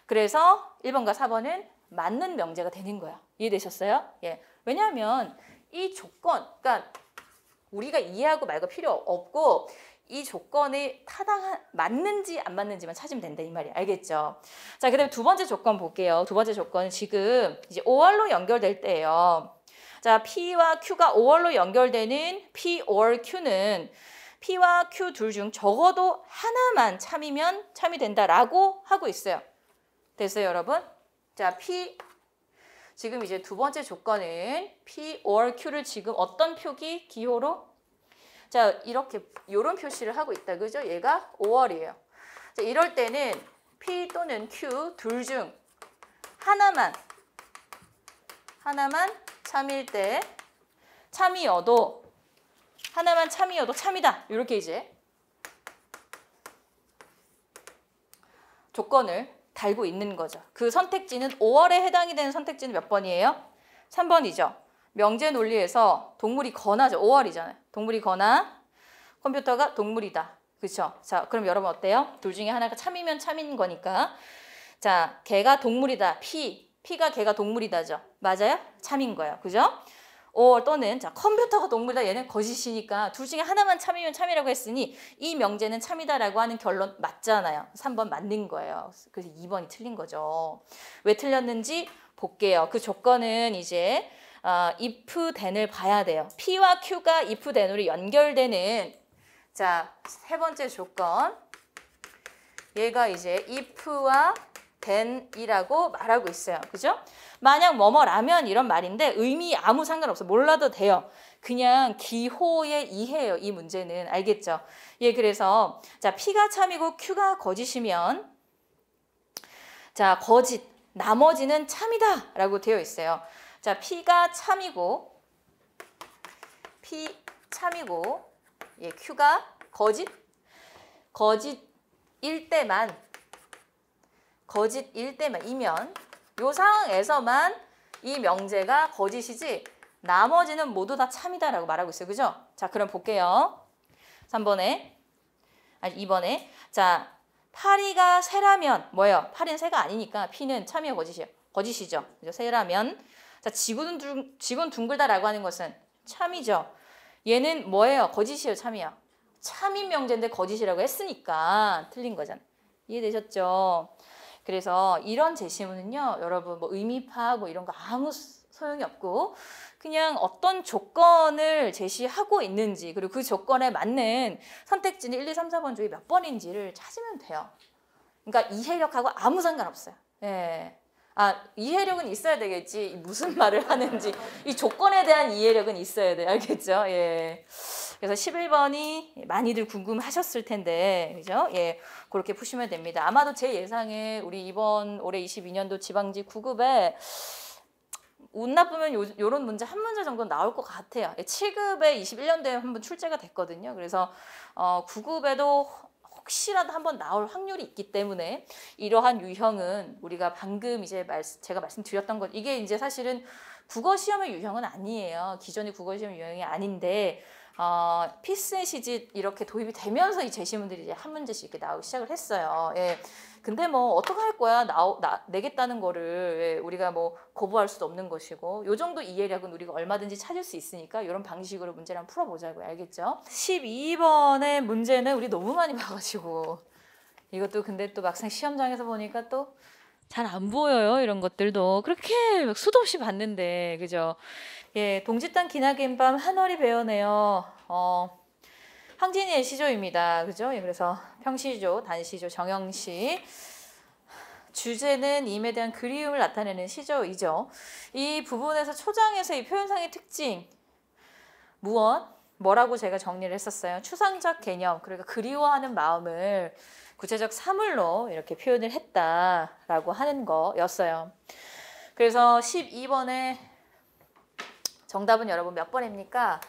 [SPEAKER 1] 그래서 1번과 4번은 맞는 명제가 되는 거예요. 이해되셨어요? 예. 왜냐하면 이 조건, 그러니까 우리가 이해하고 말고 필요 없고 이 조건이 맞는지 안 맞는지만 찾으면 된다 이 말이에요. 알겠죠? 자, 그다음에 두 번째 조건 볼게요. 두 번째 조건은 지금 이제 OR로 연결될 때예요. 자, P와 Q가 or로 연결되는 P or Q는 P와 Q 둘 중 적어도 하나만 참이면 참이 된다라고 하고 있어요. 됐어요, 여러분? 자, 지금 이제 두 번째 조건은 P or Q를 지금 어떤 표기 기호로? 자, 이렇게 요런 표시를 하고 있다. 그죠? 얘가 or이에요. 자, 이럴 때는 P 또는 Q 둘 중 하나만 참일 때 하나만 참이어도 참이다. 이렇게 이제 조건을 달고 있는 거죠. 그 선택지는 5월에 해당이 되는 선택지는 몇 번이에요? 3번이죠. 명제 논리에서 동물이 거나죠. 5월이잖아요. 동물이 거나 컴퓨터가 동물이다. 그렇죠? 자, 그럼 여러분 어때요? 둘 중에 하나가 참이면 참인 거니까. 자, 개가 동물이다. P가 개가 동물이다죠. 맞아요? 참인 거예요. 그죠? 또는 자, 컴퓨터가 동물이다. 얘는 거짓이니까 둘 중에 하나만 참이면 참이라고 했으니 이 명제는 참이다라고 하는 결론 맞잖아요. 3번 맞는 거예요. 그래서 2번이 틀린 거죠. 왜 틀렸는지 볼게요. 그 조건은 이제 if then을 봐야 돼요. P와 Q가 if then으로 연결되는 자, 세 번째 조건. 얘가 이제 if와 then이라고 말하고 있어요. 그죠? 만약 뭐뭐라면 이런 말인데 의미 아무 상관없어. 몰라도 돼요. 그냥 기호의 이해예요. 이 문제는. 알겠죠? 예, 그래서 자, P가 참이고 Q가 거짓이면 자, 거짓, 나머지는 참이다 라고 되어 있어요. 자, P가 참이고 예, Q가 거짓일 때만 이면 요 상황에서만 이 명제가 거짓이지 나머지는 모두 다 참이다라고 말하고 있어요. 그죠? 자, 그럼 볼게요. 2번에. 자, 파리가 새라면 뭐예요? 파리는 새가 아니니까 P는 참이야 거짓이죠. 그죠? 새라면. 자, 지구는 둥글다라고 하는 것은 참이죠. 얘는 뭐예요? 거짓이에요, 참이야. 참인 명제인데 거짓이라고 했으니까 틀린 거잖아요. 이해되셨죠? 그래서 이런 제시문은요, 여러분 뭐 의미 파악 뭐 이런 거 아무 소용이 없고 그냥 어떤 조건을 제시하고 있는지 그리고 그 조건에 맞는 선택지는 1, 2, 3, 4번 중에 몇 번인지를 찾으면 돼요. 그러니까 이해력하고 아무 상관없어요. 예. 이해력은 있어야 되겠지. 무슨 말을 하는지 이 조건에 대한 이해력은 있어야 돼요. 알겠죠? 예. 그래서 11번이 많이들 궁금하셨을 텐데, 그죠? 예, 그렇게 푸시면 됩니다. 아마도 제 예상에 우리 이번 올해 22년도 지방직 9급에 운 나쁘면 요런 문제 한 문제 정도 나올 것 같아요. 7급에 21년도에 한번 출제가 됐거든요. 그래서 9급에도 혹시라도 한번 나올 확률이 있기 때문에 이러한 유형은 우리가 방금 이제 제가 말씀드렸던 것 이게 이제 사실은 국어 시험의 유형은 아니에요. 기존의 국어 시험 유형이 아닌데 필수 시집 이렇게 도입이 되면서 이 제시문들이 이제 한 문제씩 이렇게 나오기 시작을 했어요. 예. 근데 뭐 어떡할 거야 내겠다는 거를 우리가 뭐 거부할 수도 없는 것이고 요 정도 이해력은 우리가 얼마든지 찾을 수 있으니까 이런 방식으로 문제를 한번 풀어보자고요. 알겠죠? 12번의 문제는 우리 너무 많이 봐가지고 이것도 근데 또 막상 시험장에서 보니까 또 잘 안 보여요. 이런 것들도 그렇게 막 수도 없이 봤는데 그죠? 예, 동짓단 기나긴 밤 한월이 배어내요. 황진이의 시조입니다. 그죠? 예, 그래서 평시조, 단시조, 정형시. 주제는 임에 대한 그리움을 나타내는 시조이죠. 이 부분에서 초장에서 이 표현상의 특징 뭐라고 제가 정리를 했었어요. 추상적 개념, 그러니까 그리워하는 마음을 구체적 사물로 이렇게 표현을 했다라고 하는 거였어요. 그래서 12번에 정답은 여러분 몇 번입니까?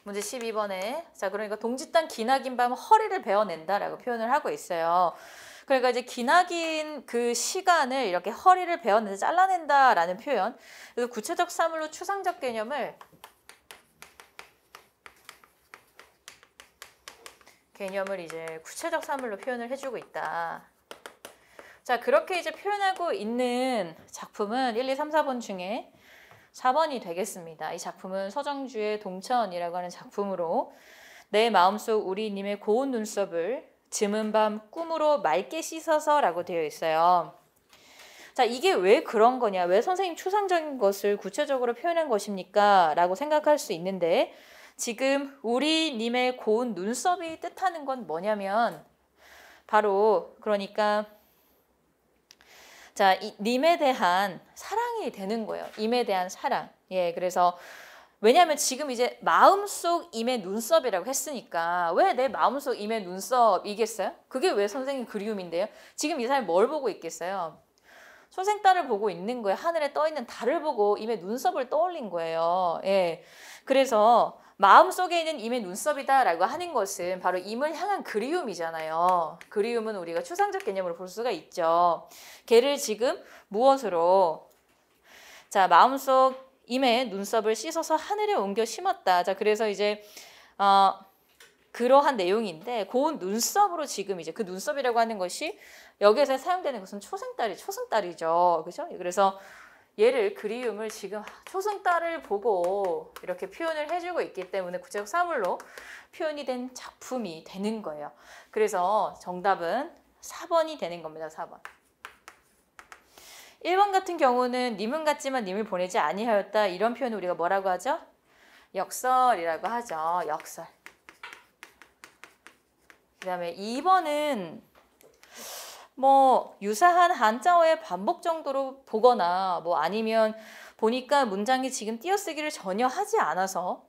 [SPEAKER 1] 문제 12번에 자 그러니까 동짓단 기나긴 밤 허리를 베어낸다라고 표현을 하고 있어요. 그러니까 이제 기나긴 그 시간을 이렇게 허리를 베어내서 잘라낸다라는 표현. 그래서 구체적 사물로 추상적 개념을 이제 구체적 사물로 표현을 해주고 있다. 자 그렇게 이제 표현하고 있는 작품은 1, 2, 3, 4번 중에 4번이 되겠습니다. 이 작품은 서정주의 동천이라고 하는 작품으로 내 마음속 우리님의 고운 눈썹을 즈문 밤 꿈으로 맑게 씻어서 라고 되어 있어요. 자, 이게 왜 그런 거냐? 왜 선생님 추상적인 것을 구체적으로 표현한 것입니까? 라고 생각할 수 있는데 지금 우리님의 고운 눈썹이 뜻하는 건 뭐냐면 바로 그러니까 자, 이 님에 대한 사랑이 되는 거예요. 임에 대한 사랑. 예, 그래서 왜냐하면 지금 이제 마음속 임의 눈썹이라고 했으니까 왜 내 마음속 임의 눈썹이겠어요? 그게 왜 선생님 그리움인데요? 지금 이 사람이 뭘 보고 있겠어요? 소생달을 보고 있는 거예요. 하늘에 떠 있는 달을 보고 임의 눈썹을 떠올린 거예요. 예, 그래서 마음속에 있는 임의 눈썹이다라고 하는 것은 바로 임을 향한 그리움이잖아요. 그리움은 우리가 추상적 개념으로 볼 수가 있죠. 걔를 지금 무엇으로? 자, 마음속 임의 눈썹을 씻어서 하늘에 옮겨 심었다. 자, 그래서 이제 그러한 내용인데 고운 눈썹으로 지금 이제 그 눈썹이라고 하는 것이 여기에서 사용되는 것은 초승달이죠. 그죠? 그래서 얘를 그리움을 지금 초승달을 보고 이렇게 표현을 해주고 있기 때문에 구체적 사물로 표현이 된 작품이 되는 거예요. 그래서 정답은 4번이 되는 겁니다. 4번. 1번 같은 경우는 님은 같지만 님을 보내지 아니하였다. 이런 표현을 우리가 뭐라고 하죠? 역설이라고 하죠. 역설. 그 다음에 2번은 뭐 유사한 한자어의 반복 정도로 보거나 뭐 아니면 보니까 문장이 지금 띄어쓰기를 전혀 하지 않아서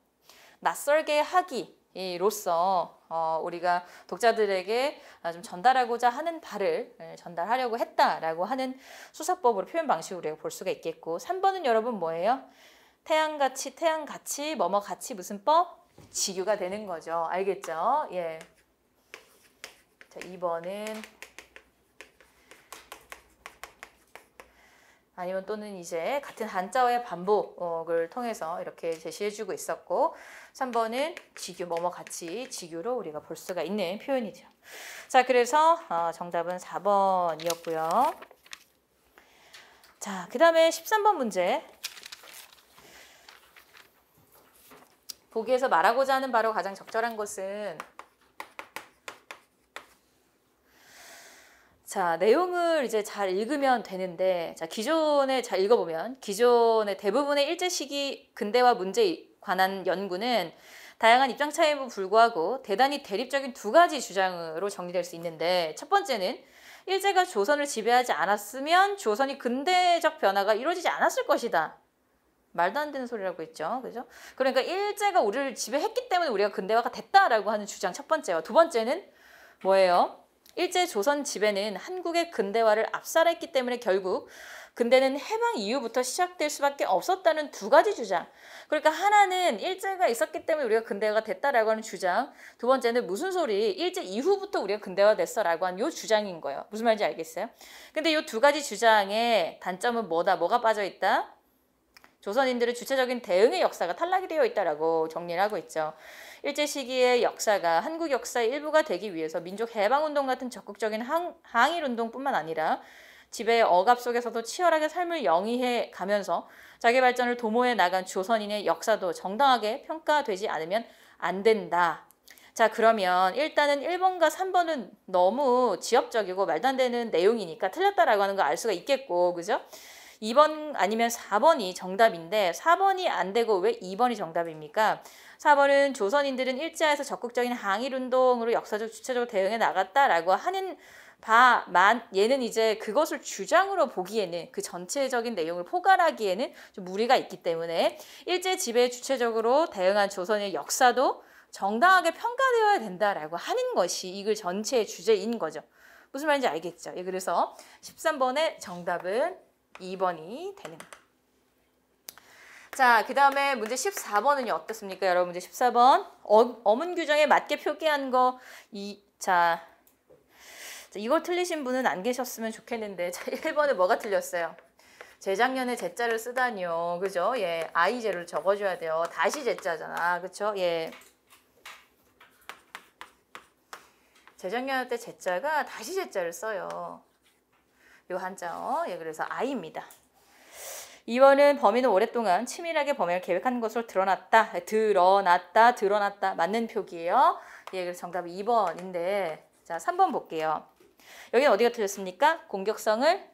[SPEAKER 1] 낯설게 하기로서 우리가 독자들에게 좀 전달하고자 하는 바를 전달하려고 했다라고 하는 수사법으로 표현 방식으로 우리가 볼 수가 있겠고 3번은 여러분 뭐예요? 태양같이 뭐뭐같이 무슨 법? 직유가 되는 거죠. 알겠죠? 예. 자, 2번은 아니면 또는 이제 같은 한자어의 반복을 통해서 이렇게 제시해주고 있었고 3번은 직유, 뭐뭐같이 직유로 우리가 볼 수가 있는 표현이죠. 자, 그래서 정답은 4번이었고요. 자, 그 다음에 13번 문제. 보기에서 말하고자 하는 바로 가장 적절한 것은 자, 내용을 이제 잘 읽으면 되는데 자, 기존에 잘 읽어보면 기존의 대부분의 일제 시기 근대화 문제에 관한 연구는 다양한 입장 차이에 불구하고 대단히 대립적인 두 가지 주장으로 정리될 수 있는데 첫 번째는 일제가 조선을 지배하지 않았으면 조선이 근대적 변화가 이루어지지 않았을 것이다. 말도 안 되는 소리라고 했죠. 그죠? 그러니까 일제가 우리를 지배했기 때문에 우리가 근대화가 됐다라고 하는 주장 첫 번째와 두 번째는 뭐예요? 일제 조선 지배는 한국의 근대화를 압살했기 때문에 결국 근대는 해방 이후부터 시작될 수밖에 없었다는 두 가지 주장. 그러니까 하나는 일제가 있었기 때문에 우리가 근대화가 됐다라고 하는 주장. 두 번째는 무슨 소리? 일제 이후부터 우리가 근대화 됐어라고 하는 이 주장인 거예요. 무슨 말인지 알겠어요? 근데 이 두 가지 주장의 단점은 뭐다? 뭐가 빠져 있다? 조선인들의 주체적인 대응의 역사가 탈락이 되어 있다라고 정리를 하고 있죠. 일제 시기의 역사가 한국 역사의 일부가 되기 위해서 민족 해방운동 같은 적극적인 항일운동뿐만 아니라 지배의 억압 속에서도 치열하게 삶을 영위해 가면서 자기 발전을 도모해 나간 조선인의 역사도 정당하게 평가되지 않으면 안 된다. 자, 그러면 일단은 1번과 3번은 너무 지엽적이고 말도 안 되는 내용이니까 틀렸다라고 하는 거 알 수가 있겠고, 그죠? 2번 아니면 4번이 정답인데 4번이 안 되고 왜 2번이 정답입니까? 4번은 조선인들은 일제하에서 적극적인 항일운동으로 역사적 주체적으로 대응해 나갔다라고 하는 바만 얘는 이제 그것을 주장으로 보기에는 그 전체적인 내용을 포괄하기에는 좀 무리가 있기 때문에 일제 지배에 주체적으로 대응한 조선의 역사도 정당하게 평가되어야 된다라고 하는 것이 이글 전체의 주제인 거죠. 무슨 말인지 알겠죠? 예, 그래서 13번의 정답은 2번이 되는 거예요. 자, 그 다음에 문제 14번은요. 어떻습니까? 여러분 문제 14번. 어문 규정에 맞게 표기한 거. 자, 이걸 틀리신 분은 안 계셨으면 좋겠는데 자, 1번에 뭐가 틀렸어요? 재작년에 제자를 쓰다니요. 그죠? 예, 아이제를 적어줘야 돼요. 다시 제자잖아. 그쵸? 예. 재작년 때 제자가 다시 제자를 써요. 요 한자어. 예, 그래서 아이입니다. 2번은 범인은 오랫동안 치밀하게 범행을 계획한 것으로 드러났다. 맞는 표기예요. 예, 그래서 정답은 2번인데 자, 3번 볼게요. 여기는 어디가 틀렸습니까? 공격성을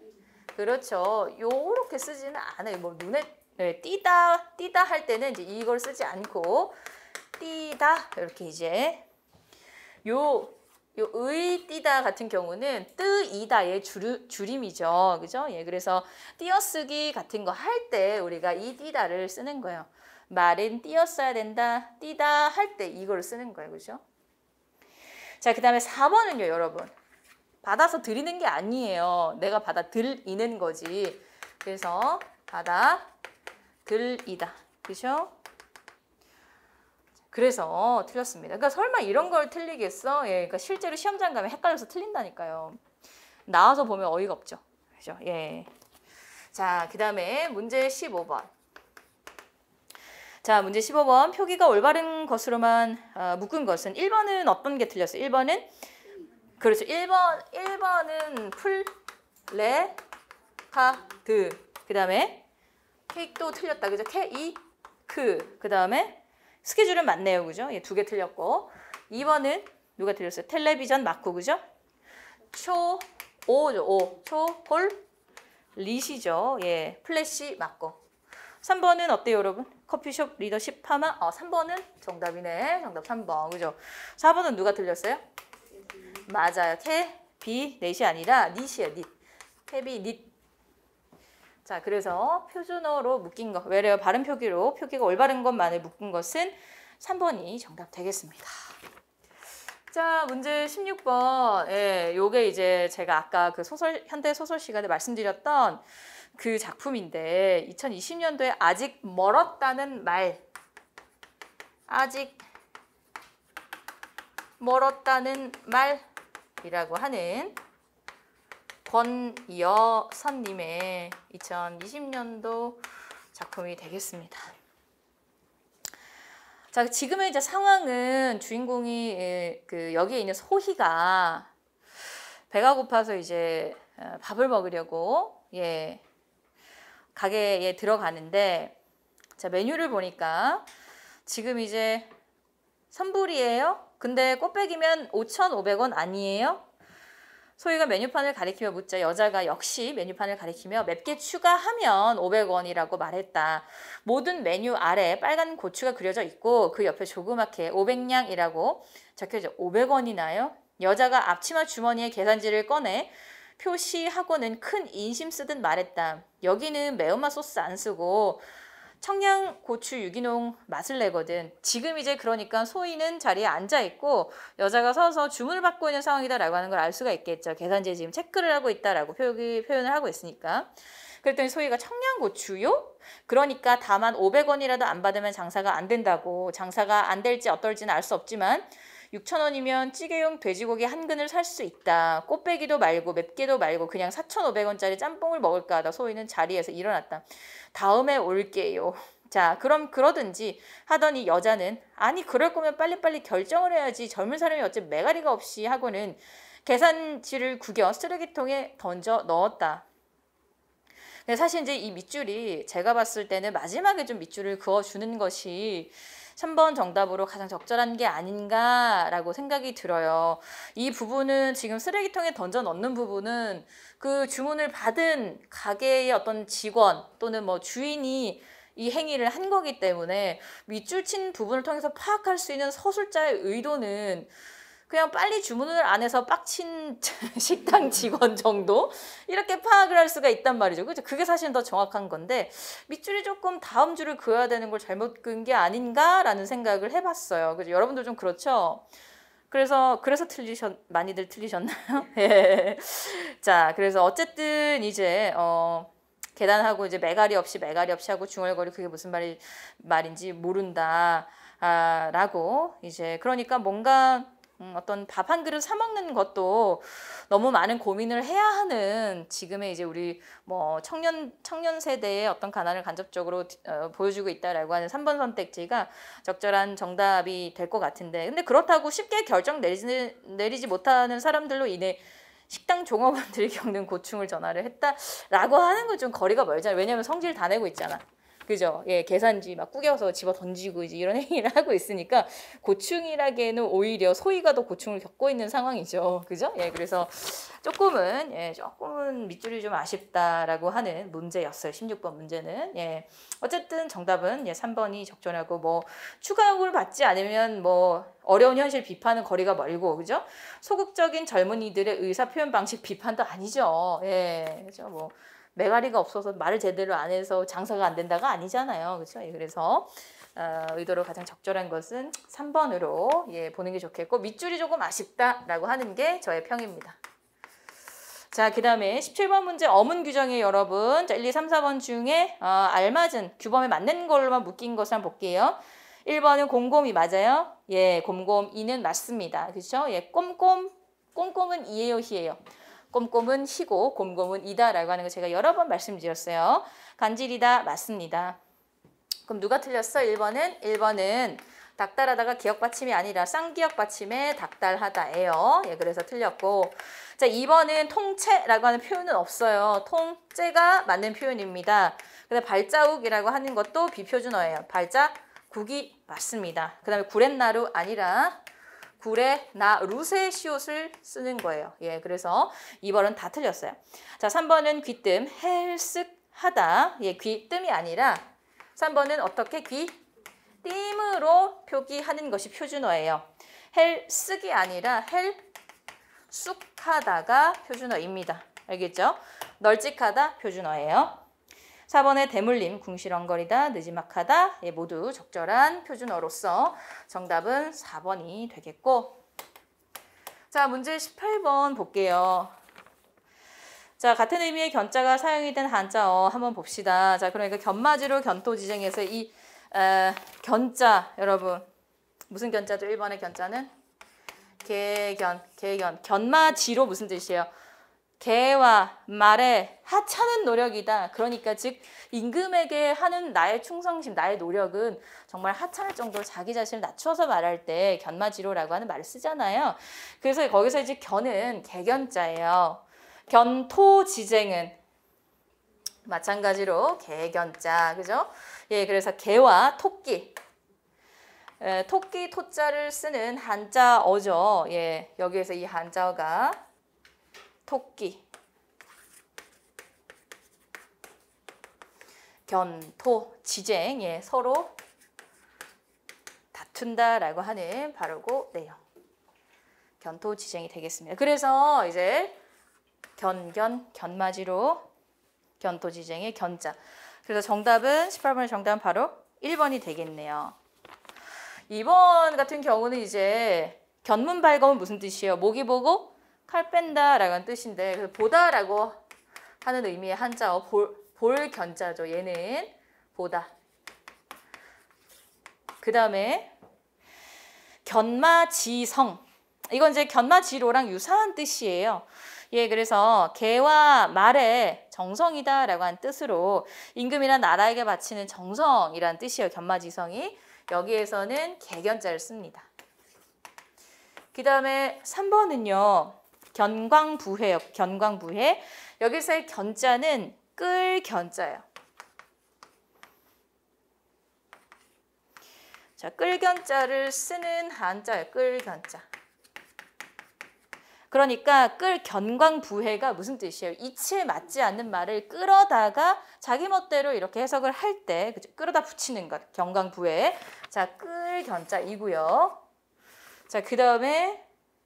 [SPEAKER 1] 그렇죠. 요렇게 쓰지는 않아요. 뭐 눈에 띄다 할 때는 이제 이걸 쓰지 않고 띄다 이렇게 이제 요 띄다 같은 경우는 뜨이다의 줄임이죠. 그죠? 예, 그래서 띄어쓰기 같은 거 할 때 우리가 이 띄다를 쓰는 거예요. 말은 띄었어야 된다. 띄다 할 때 이걸 쓰는 거예요. 그죠? 자, 그 다음에 4번은요, 여러분. 받아서 드리는 게 아니에요. 내가 받아 들이는 거지. 그래서 받아 들이다. 그죠? 그래서 틀렸습니다. 그러니까 설마 이런 걸 틀리겠어? 예, 그러니까 실제로 시험장 가면 헷갈려서 틀린다니까요. 나와서 보면 어이가 없죠. 그죠? 예. 자, 그 다음에 문제 15번. 자, 문제 15번. 표기가 올바른 것으로만 묶은 것은 1번은 어떤 게 틀렸어요? 1번은 그렇죠. 1번은 플래카드. 그 다음에 케이크도 틀렸다. 그죠? 케이크. 그 다음에 스케줄은 맞네요. 그죠? 예, 2개 틀렸고. 2번은 누가 틀렸어요? 텔레비전 맞고, 그죠? 초콜릿이죠. 예, 플래시 맞고. 3번은 어때요, 여러분? 커피숍 리더십 파마? 3번은 정답이네. 정답 3번. 그죠? 4번은 누가 틀렸어요? 맞아요. 캐비넷이 아니라 닛이에요. 닛. 캐비닛. 자, 그래서 표준어로 묶인 거, 외래어 발음 표기로 표기가 올바른 것만을 묶은 것은 3번이 정답 되겠습니다. 자, 문제 16번. 예, 요게 이제 제가 아까 그 현대 소설 시간에 말씀드렸던 그 작품인데 2020년도에 아직 멀었다는 말. 아직 멀었다는 말이라고 하는 권여선님의 2020년도 작품이 되겠습니다. 자, 지금의 이제 상황은 주인공이 그 여기에 있는 소희가 배가 고파서 이제 밥을 먹으려고 가게에 들어가는데, 자, 메뉴를 보니까 지금 이제 선불이에요. 근데 꽃배기면 5,500원 아니에요? 소희가 메뉴판을 가리키며 묻자 여자가 역시 메뉴판을 가리키며 맵게 추가하면 500원이라고 말했다. 모든 메뉴 아래 빨간 고추가 그려져 있고 그 옆에 조그맣게 500냥이라고 적혀져 500원이나요? 여자가 앞치마 주머니에 계산지를 꺼내 표시하고는 큰 인심 쓰듯 말했다. 여기는 매운맛 소스 안 쓰고 청양고추 유기농 맛을 내거든. 지금 이제 그러니까 소희는 자리에 앉아있고 여자가 서서 주문을 받고 있는 상황이다라고 하는 걸 알 수가 있겠죠. 계산지에 지금 체크를 하고 있다라고 표현을 하고 있으니까. 그랬더니 소희가 청양고추요? 그러니까 다만 500원이라도 안 받으면 장사가 안 된다고. 장사가 안 될지 어떨지는 알 수 없지만 6,000원이면 찌개용 돼지고기 한 근을 살 수 있다. 꽃배기도 말고 맵게도 말고 그냥 4,500원짜리 짬뽕을 먹을까 하다 소희는 자리에서 일어났다. 다음에 올게요. 자, 그럼 그러든지 하더니 여자는 아니 그럴 거면 빨리빨리 결정을 해야지. 젊은 사람이 어째 매가리가 없이 하고는 계산지를 구겨 쓰레기통에 던져 넣었다. 근데 사실 이제 이 밑줄이 제가 봤을 때는 마지막에 좀 밑줄을 그어주는 것이 3번 정답으로 가장 적절한 게 아닌가라고 생각이 들어요. 이 부분은 지금 쓰레기통에 던져 넣는 부분은 그 주문을 받은 가게의 어떤 직원 또는 뭐 주인이 이 행위를 한 거기 때문에 밑줄 친 부분을 통해서 파악할 수 있는 서술자의 의도는 그냥 빨리 주문을 안 해서 빡친 식당 직원 정도 이렇게 파악을 할 수가 있단 말이죠. 그죠? 그게 사실은 더 정확한 건데 밑줄이 조금 다음 줄을 그어야 되는 걸 잘못 그은 게 아닌가라는 생각을 해봤어요. 그죠? 여러분들 좀 그렇죠? 그래서 많이들 틀리셨나요? 예. 자, 그래서 어쨌든 이제 계단하고 이제 매가리 없이 하고 중얼거리 그게 무슨 말인지 모른다 라고 이제 그러니까 뭔가 어떤 밥 한 그릇 사 먹는 것도 너무 많은 고민을 해야 하는 지금의 이제 우리 뭐 청년 세대의 어떤 가난을 간접적으로 보여주고 있다라고 하는 3번 선택지가 적절한 정답이 될 것 같은데, 근데 그렇다고 쉽게 결정 내리지 못하는 사람들로 인해 식당 종업원들이 겪는 고충을 전화를 했다라고 하는 건 좀 거리가 멀잖아요. 왜냐하면 성질 다 내고 있잖아. 그죠? 예, 계산지 막 꾸겨서 집어 던지고 이제 이런 행위를 하고 있으니까 고충이라기에는 오히려 소희가 더 고충을 겪고 있는 상황이죠. 그죠? 예, 그래서 조금은 밑줄이 좀 아쉽다라고 하는 문제였어요. 16번 문제는. 예. 어쨌든 정답은 3번이 적절하고 뭐 추가 요구를 받지 않으면 뭐 어려운 현실 비판은 거리가 멀고 그죠? 소극적인 젊은이들의 의사 표현 방식 비판도 아니죠. 예. 그죠? 뭐 매가리가 없어서 말을 제대로 안 해서 장사가 안 된다가 아니잖아요. 그렇죠? 그래서 의도로 가장 적절한 것은 3번으로 보는 게 좋겠고 밑줄이 조금 아쉽다라고 하는 게 저의 평입니다. 자, 그 다음에 17번 문제 어문 규정에 여러분 자, 1, 2, 3, 4번 중에 알맞은 규범에 맞는 걸로만 묶인 것을 한번 볼게요. 1번은 곰곰이 맞아요. 예, 곰곰이는 맞습니다. 그렇죠? 예, 꼼꼼은 이에요, 희에요. 꼼꼼은 희고 곰곰은 이다라고 하는 거 제가 여러 번 말씀드렸어요. 간질이다 맞습니다. 그럼 누가 틀렸어? 1번은 닥달하다가 기역 받침이 아니라 쌍기역 받침에 닥달하다예요. 예, 그래서 틀렸고 자 2번은 통째라고 하는 표현은 없어요. 통째가 맞는 표현입니다. 근데 발자국이라고 하는 것도 비표준어예요. 발자국이 맞습니다. 그 다음에 구렛나루 아니라 구레나룻의 시옷을 쓰는 거예요. 예, 그래서 2번은 다 틀렸어요. 자, 3번은 귀뜸, 헬쓱하다. 예, 귀뜸이 아니라 3번은 어떻게 귀띵으로 표기하는 것이 표준어예요. 헬쓱이 아니라 헬쑥하다가 표준어입니다. 알겠죠? 널찍하다 표준어예요. 4번의 대물림, 궁시렁거리다, 느지막하다 모두 적절한 표준어로서 정답은 4번이 되겠고 자 문제 18번 볼게요. 자 같은 의미의 견자가 사용이 된 한자어 한번 봅시다. 자 그러니까 견마지로 견토지쟁에서 이 견자 여러분 무슨 견자죠? 1번의 견자는 개견 견마지로 무슨 뜻이에요? 개와 말에 하찮은 노력이다. 그러니까 즉 임금에게 하는 나의 충성심, 나의 노력은 정말 하찮을 정도로 자기 자신을 낮춰서 말할 때 견마지로라고 하는 말을 쓰잖아요. 그래서 거기서 이제 견은 개견자예요. 견토지쟁은 마찬가지로 개견자, 그죠? 예, 그래서 개와 토끼, 토끼 토자를 쓰는 한자어죠. 예, 여기에서 이 한자어가 토끼, 견토, 지쟁, 예, 서로 다툰다라고 하는 바르고 내용. 견토, 지쟁이 되겠습니다. 그래서 이제 견마지로 견토, 지쟁의 견자. 그래서 정답은 18번의 정답은 바로 1번이 되겠네요. 2번 같은 경우는 이제 견문 발검은 무슨 뜻이에요? 모기 보고 칼 뺀다라는 뜻인데 그래서 보다라고 하는 의미의 한자어 볼 견자죠. 얘는 보다. 그 다음에 견마지성. 이건 이제 견마지로랑 유사한 뜻이에요. 예, 그래서 개와 말의 정성이다라고 한 뜻으로 임금이란 나라에게 바치는 정성이란 뜻이에요. 견마지성이. 여기에서는 개견자를 씁니다. 그 다음에 3번은요. 견광부회요. 견광부회. 여기서의 견자는 끌 견자예요. 자, 끌 견자를 쓰는 한자예요. 끌 견자. 그러니까 끌 견광부회가 무슨 뜻이에요? 이치에 맞지 않는 말을 끌어다가 자기 멋대로 이렇게 해석을 할 때 끌어다 붙이는 것. 견광부회. 자, 끌 견자이고요. 자, 그 다음에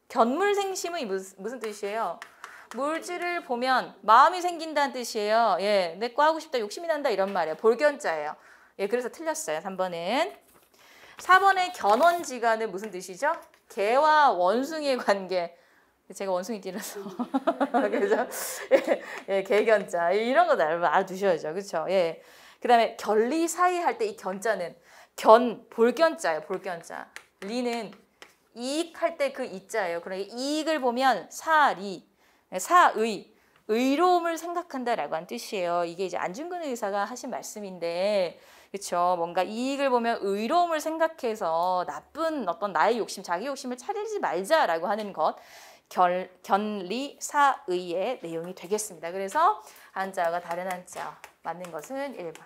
[SPEAKER 1] 견물생심이 무슨 뜻이에요? 물질을 보면 마음이 생긴다는 뜻이에요. 예, 내 거 하고 싶다, 욕심이 난다 이런 말이에요. 볼견자예요. 예, 그래서 틀렸어요. 3번은. 4번의 견원지간은 무슨 뜻이죠? 개와 원숭이의 관계. 제가 원숭이띠라서 그래서 예, 개견자 이런 거 알아두셔야죠. 그렇죠? 예. 그다음에 견리 사이 할 때 이 견자는 볼견자예요. 볼견자. 리는 이익할 때 그 이자예요. 그러니까 이익을 보면 사의, 의로움을 생각한다라고 하는 뜻이에요. 이게 이제 안중근 의사가 하신 말씀인데, 그렇죠? 뭔가 이익을 보면 의로움을 생각해서 나쁜 어떤 나의 욕심, 자기 욕심을 차리지 말자라고 하는 것, 견리사의의 내용이 되겠습니다. 그래서 한자가 다른 한자 맞는 것은 1번.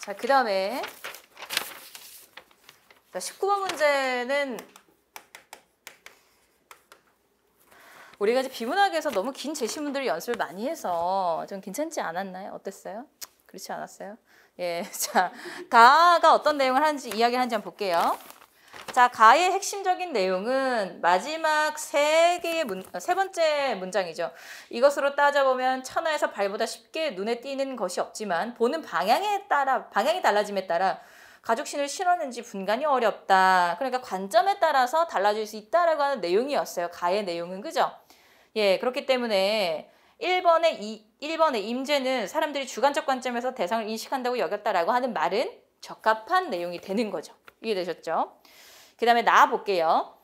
[SPEAKER 1] 자, 그 다음에 19번 문제는 우리가 이제 비문학에서 너무 긴 제시문들을 연습을 많이 해서 좀 괜찮지 않았나요? 어땠어요? 그렇지 않았어요? 예, 자, 가가 어떤 내용을 하는지 이야기하는지 한번 볼게요. 자, 가의 핵심적인 내용은 마지막 세 번째 문장이죠. 이것으로 따져보면 천하에서 발보다 쉽게 눈에 띄는 것이 없지만 보는 방향이 달라짐에 따라 가죽신을 신었는지 분간이 어렵다. 그러니까 관점에 따라서 달라질 수 있다라고 하는 내용이었어요. 가의 내용은, 그죠? 예, 그렇기 때문에 1번의 임제는 사람들이 주관적 관점에서 대상을 인식한다고 여겼다라고 하는 말은 적합한 내용이 되는 거죠. 이해되셨죠? 그 다음에 나 볼게요.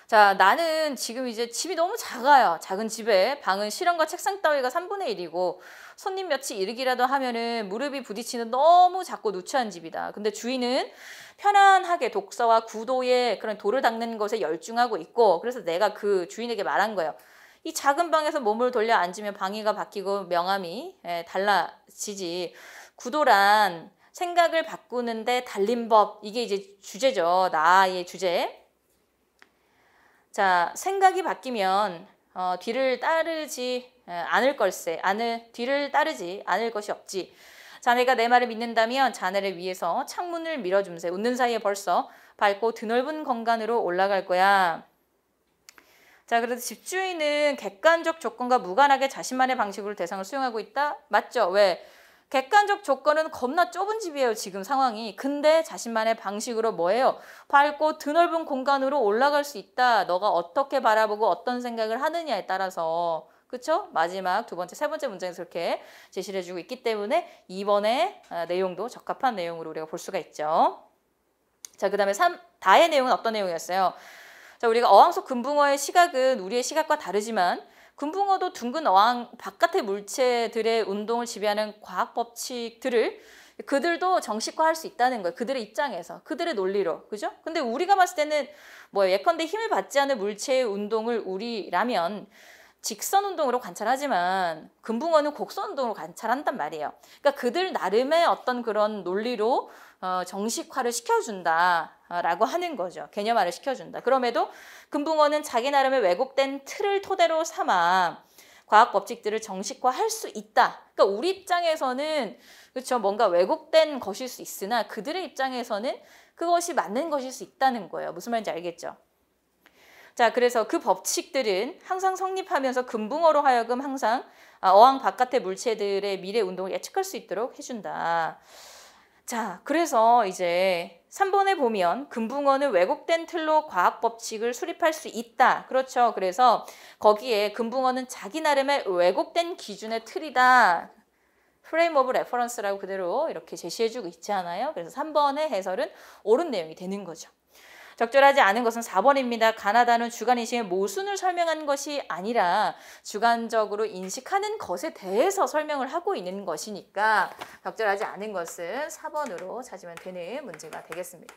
[SPEAKER 1] 자, 나는 지금 이제 집이 너무 작아요. 작은 집에 방은 실험과 책상 따위가 3분의 1이고 손님 몇이 이르기라도 하면은 무릎이 부딪히는 너무 작고 누추한 집이다. 근데 주인은 편안하게 독서와 구도의 그런 도를 닦는 것에 열중하고 있고, 그래서 내가 그 주인에게 말한 거예요. 이 작은 방에서 몸을 돌려 앉으면 방위가 바뀌고 명암이 달라지지. 구도란 생각을 바꾸는데 달린 법, 이게 이제 주제죠. 나의 주제. 자, 생각이 바뀌면 뒤를 따르지 않을 걸세. 뒤를 따르지 않을 것이 없지. 자네가 내 말을 믿는다면 자네를 위해서 창문을 밀어줌세. 웃는 사이에 벌써 밝고 드넓은 공간으로 올라갈 거야. 자, 그래도 집주인은 객관적 조건과 무관하게 자신만의 방식으로 대상을 수용하고 있다? 맞죠? 왜? 객관적 조건은 겁나 좁은 집이에요, 지금 상황이. 근데 자신만의 방식으로 뭐예요? 밝고 드넓은 공간으로 올라갈 수 있다. 너가 어떻게 바라보고 어떤 생각을 하느냐에 따라서. 그쵸? 마지막 두 번째, 세 번째 문장에서 이렇게 제시를 해주고 있기 때문에 2번의 내용도 적합한 내용으로 우리가 볼 수가 있죠. 자, 그 다음에 다의 내용은 어떤 내용이었어요? 자, 우리가 어항 속 금붕어의 시각은 우리의 시각과 다르지만 금붕어도 둥근 어항 바깥의 물체들의 운동을 지배하는 과학 법칙들을 그들도 정식화할 수 있다는 거예요. 그들의 입장에서, 그들의 논리로, 그죠? 근데 우리가 봤을 때는 예컨대 힘을 받지 않는 물체의 운동을 우리라면 직선 운동으로 관찰하지만 금붕어는 곡선 운동으로 관찰한단 말이에요. 그러니까 그들 나름의 어떤 그런 논리로 정식화를 시켜준다라고 하는 거죠. 개념화를 시켜준다. 그럼에도 금붕어는 자기 나름의 왜곡된 틀을 토대로 삼아 과학 법칙들을 정식화할 수 있다. 그러니까 우리 입장에서는 그렇죠, 뭔가 왜곡된 것일 수 있으나 그들의 입장에서는 그것이 맞는 것일 수 있다는 거예요. 무슨 말인지 알겠죠? 자, 그래서 그 법칙들은 항상 성립하면서 금붕어로 하여금 항상 어항 바깥의 물체들의 미래 운동을 예측할 수 있도록 해준다. 자, 그래서 이제 3번에 보면 금붕어는 왜곡된 틀로 과학 법칙을 수립할 수 있다. 그렇죠. 그래서 거기에 금붕어는 자기 나름의 왜곡된 기준의 틀이다. 프레임 오브 레퍼런스라고 그대로 이렇게 제시해주고 있지 않아요? 그래서 3번의 해설은 옳은 내용이 되는 거죠. 적절하지 않은 것은 4번입니다. 가나다는 주관인식의 모순을 설명한 것이 아니라 주관적으로 인식하는 것에 대해서 설명을 하고 있는 것이니까 적절하지 않은 것은 4번으로 찾으면 되는 문제가 되겠습니다.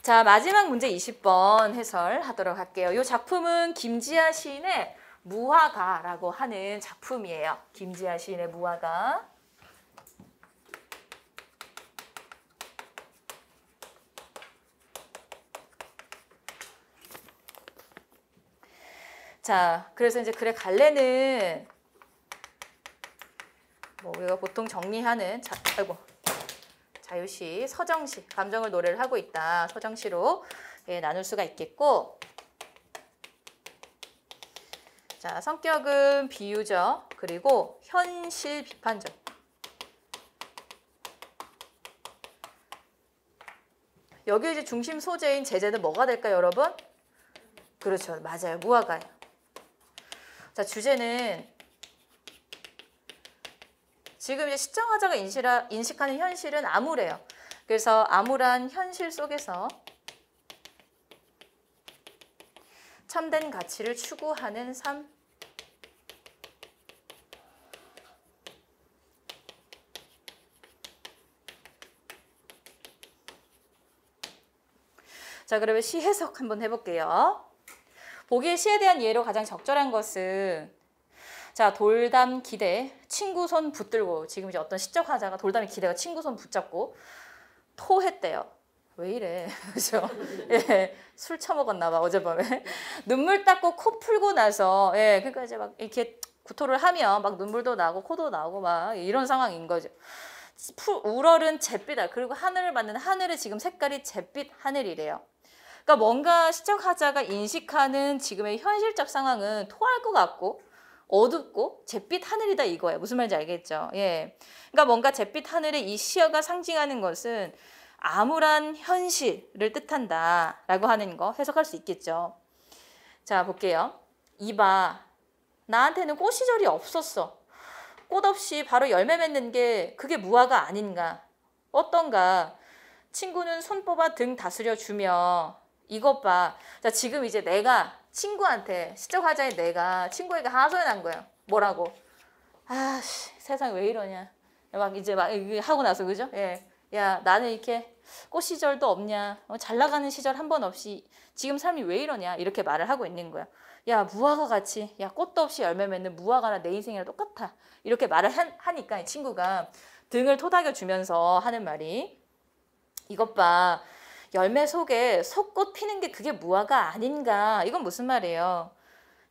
[SPEAKER 1] 자, 마지막 문제 20번 해설하도록 할게요. 이 작품은 김지아 시인의 무화과라고 하는 작품이에요. 김지아 시인의 무화과. 자, 그래서 이제 글의 갈래는 우리가 보통 정리하는 자유시, 서정시, 감정을 노래를 하고 있다. 서정시로 나눌 수가 있겠고, 자, 성격은 비유적, 그리고 현실 비판적. 여기 이제 중심 소재인 제재는 뭐가 될까요, 여러분? 그렇죠, 맞아요, 무화과예요. 자, 주제는 지금 이제 시청자가 인식하는 현실은 암울해요. 그래서 암울한 현실 속에서 참된 가치를 추구하는 삶. 자, 그러면 시 해석 한번 해볼게요. 보기의 시에 대한 이해로 가장 적절한 것은 자, 돌담 기대 친구 손 붙들고 지금 이제 어떤 시적 화자가 돌담 기대가 친구 손 붙잡고 토했대요. 왜 이래? 그죠? 예, 술 처먹었나 봐 어젯밤에. 눈물 닦고 코 풀고 나서 예, 그러니까 이제 막 이렇게 구토를 하면 막 눈물도 나고 코도 나오고 막 이런 상황인 거죠. 우러른 잿빛 그리고 하늘을 봤는데 하늘의 지금 색깔이 잿빛 하늘이래요. 그러니까 뭔가 시적 화자가 인식하는 지금의 현실적 상황은 토할 것 같고 어둡고 잿빛 하늘이다 이거예요. 무슨 말인지 알겠죠? 예. 그러니까 뭔가 잿빛 하늘의 이 시어가 상징하는 것은 암울한 현실을 뜻한다라고 하는 거 해석할 수 있겠죠. 자, 볼게요. 이봐, 나한테는 꽃 시절이 없었어. 꽃 없이 바로 열매 맺는 게 그게 무화가 아닌가. 어떤가. 친구는 손 뽑아 등 다스려 주며 이것 봐. 자, 지금 이제 내가 친구한테 시적 화자의 내가 친구에게 하소연한 거예요. 뭐라고? 아, 세상 왜 이러냐. 막 이제 막 하고 나서 그죠? 예. 야, 나는 이렇게 꽃 시절도 없냐. 잘 나가는 시절 한 번 없이 지금 삶이 왜 이러냐. 이렇게 말을 하고 있는 거야. 야, 무화과 같이 야, 꽃도 없이 열매 맺는 무화과나 내 인생이랑 똑같아. 이렇게 말을 하니까 이 친구가 등을 토닥여 주면서 하는 말이 이것 봐. 열매 속에 속꽃 피는 게 그게 무화과 아닌가. 이건 무슨 말이에요?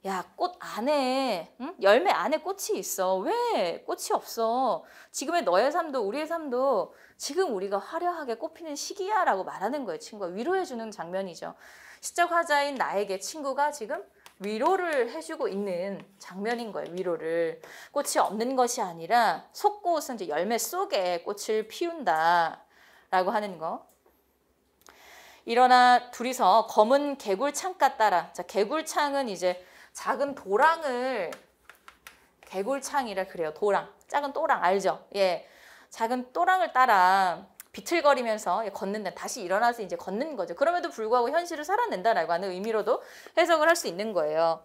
[SPEAKER 1] 야, 꽃 안에 응? 열매 안에 꽃이 있어. 왜 꽃이 없어? 지금의 너의 삶도 우리의 삶도 지금 우리가 화려하게 꽃피는 시기야 라고 말하는 거예요. 친구가 위로해 주는 장면이죠. 시적 화자인 나에게 친구가 지금 위로를 해주고 있는 장면인 거예요. 위로를. 꽃이 없는 것이 아니라 속꽃은 이제 열매 속에 꽃을 피운다 라고 하는 거. 일어나 둘이서 검은 개굴창가 따라. 자, 개굴창은 이제 작은 도랑을 개굴창이라 그래요. 도랑. 작은 또랑 알죠? 예. 작은 또랑을 따라 비틀거리면서 걷는다. 다시 일어나서 이제 걷는 거죠. 그럼에도 불구하고 현실을 살아낸다라고 하는 의미로도 해석을 할 수 있는 거예요.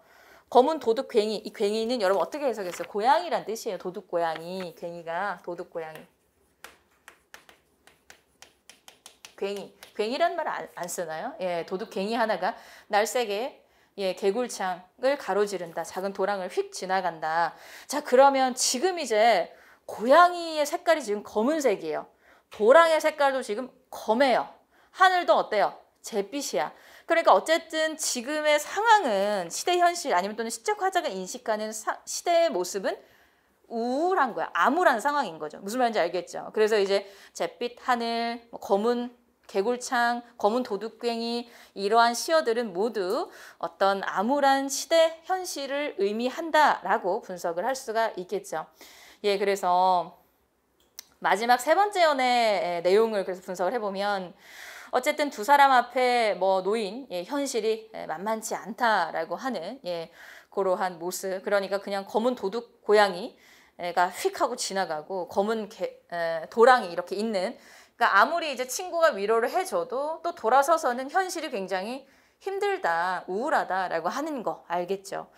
[SPEAKER 1] 검은 도둑 괭이. 이 괭이는 여러분 어떻게 해석했어요? 고양이란 뜻이에요. 도둑 고양이. 괭이가 도둑 고양이. 괭이. 괭이란 말 안 쓰나요? 예, 도둑 괭이 하나가 날쌔게 예, 개굴창을 가로지른다. 작은 도랑을 휙 지나간다. 자, 그러면 지금 이제 고양이의 색깔이 지금 검은색이에요. 도랑의 색깔도 지금 검해요. 하늘도 어때요? 잿빛이야. 그러니까 어쨌든 지금의 상황은 시대 현실 아니면 또는 시적 화자가 인식하는 시대의 모습은 우울한 거야. 암울한 상황인 거죠. 무슨 말인지 알겠죠? 그래서 이제 잿빛 하늘, 검은 개굴창, 검은 도둑괭이 이러한 시어들은 모두 어떤 암울한 시대 현실을 의미한다라고 분석을 할 수가 있겠죠. 예, 그래서 마지막 세 번째 연의 내용을 그래서 분석을 해보면 어쨌든 두 사람 앞에 뭐 놓인 현실이 만만치 않다라고 하는 그러한 모습. 그러니까 그냥 검은 도둑 고양이가 휙 하고 지나가고 검은 도랑이 이렇게 있는. 그러니까 아무리 이제 친구가 위로를 해줘도 또 돌아서서는 현실이 굉장히 힘들다, 우울하다라고 하는 거 알겠죠?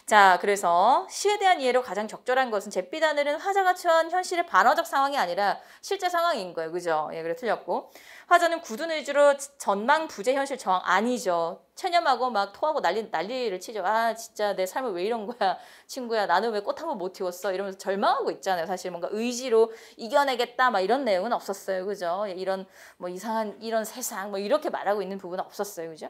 [SPEAKER 1] 자, 그래서 시에 대한 이해로 가장 적절한 것은 잿빛 하늘은 화자가 처한 현실의 반어적 상황이 아니라 실제 상황인 거예요. 그죠? 예, 그래 틀렸고. 화자는 굳은 의지로 전망 부재 현실 저항 아니죠. 체념하고 막 토하고 난리를 치죠. 아, 진짜 내 삶은 왜 이런 거야. 친구야, 나는 왜 꽃 한 번 못 튀웠어. 이러면서 절망하고 있잖아요. 사실 뭔가 의지로 이겨내겠다 막 이런 내용은 없었어요. 그죠? 이런 뭐 이상한 이런 세상 뭐 이렇게 말하고 있는 부분은 없었어요. 그죠?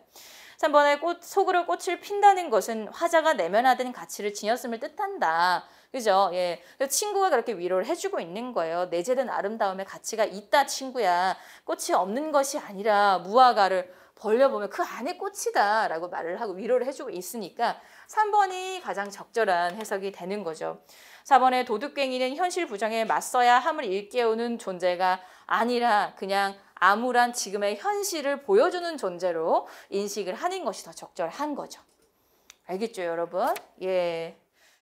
[SPEAKER 1] 3번에 속으로 꽃을 핀다는 것은 화자가 내면화된 가치를 지녔음을 뜻한다. 그죠? 예. 친구가 그렇게 위로를 해주고 있는 거예요. 내재된 아름다움의 가치가 있다, 친구야. 꽃이 없는 것이 아니라 무화과를 벌려보면 그 안에 꽃이다 라고 말을 하고 위로를 해주고 있으니까 3번이 가장 적절한 해석이 되는 거죠. 4번에 도둑괭이는 현실 부정에 맞서야 함을 일깨우는 존재가 아니라 그냥 암울한 지금의 현실을 보여주는 존재로 인식을 하는 것이 더 적절한 거죠. 알겠죠, 여러분? 예.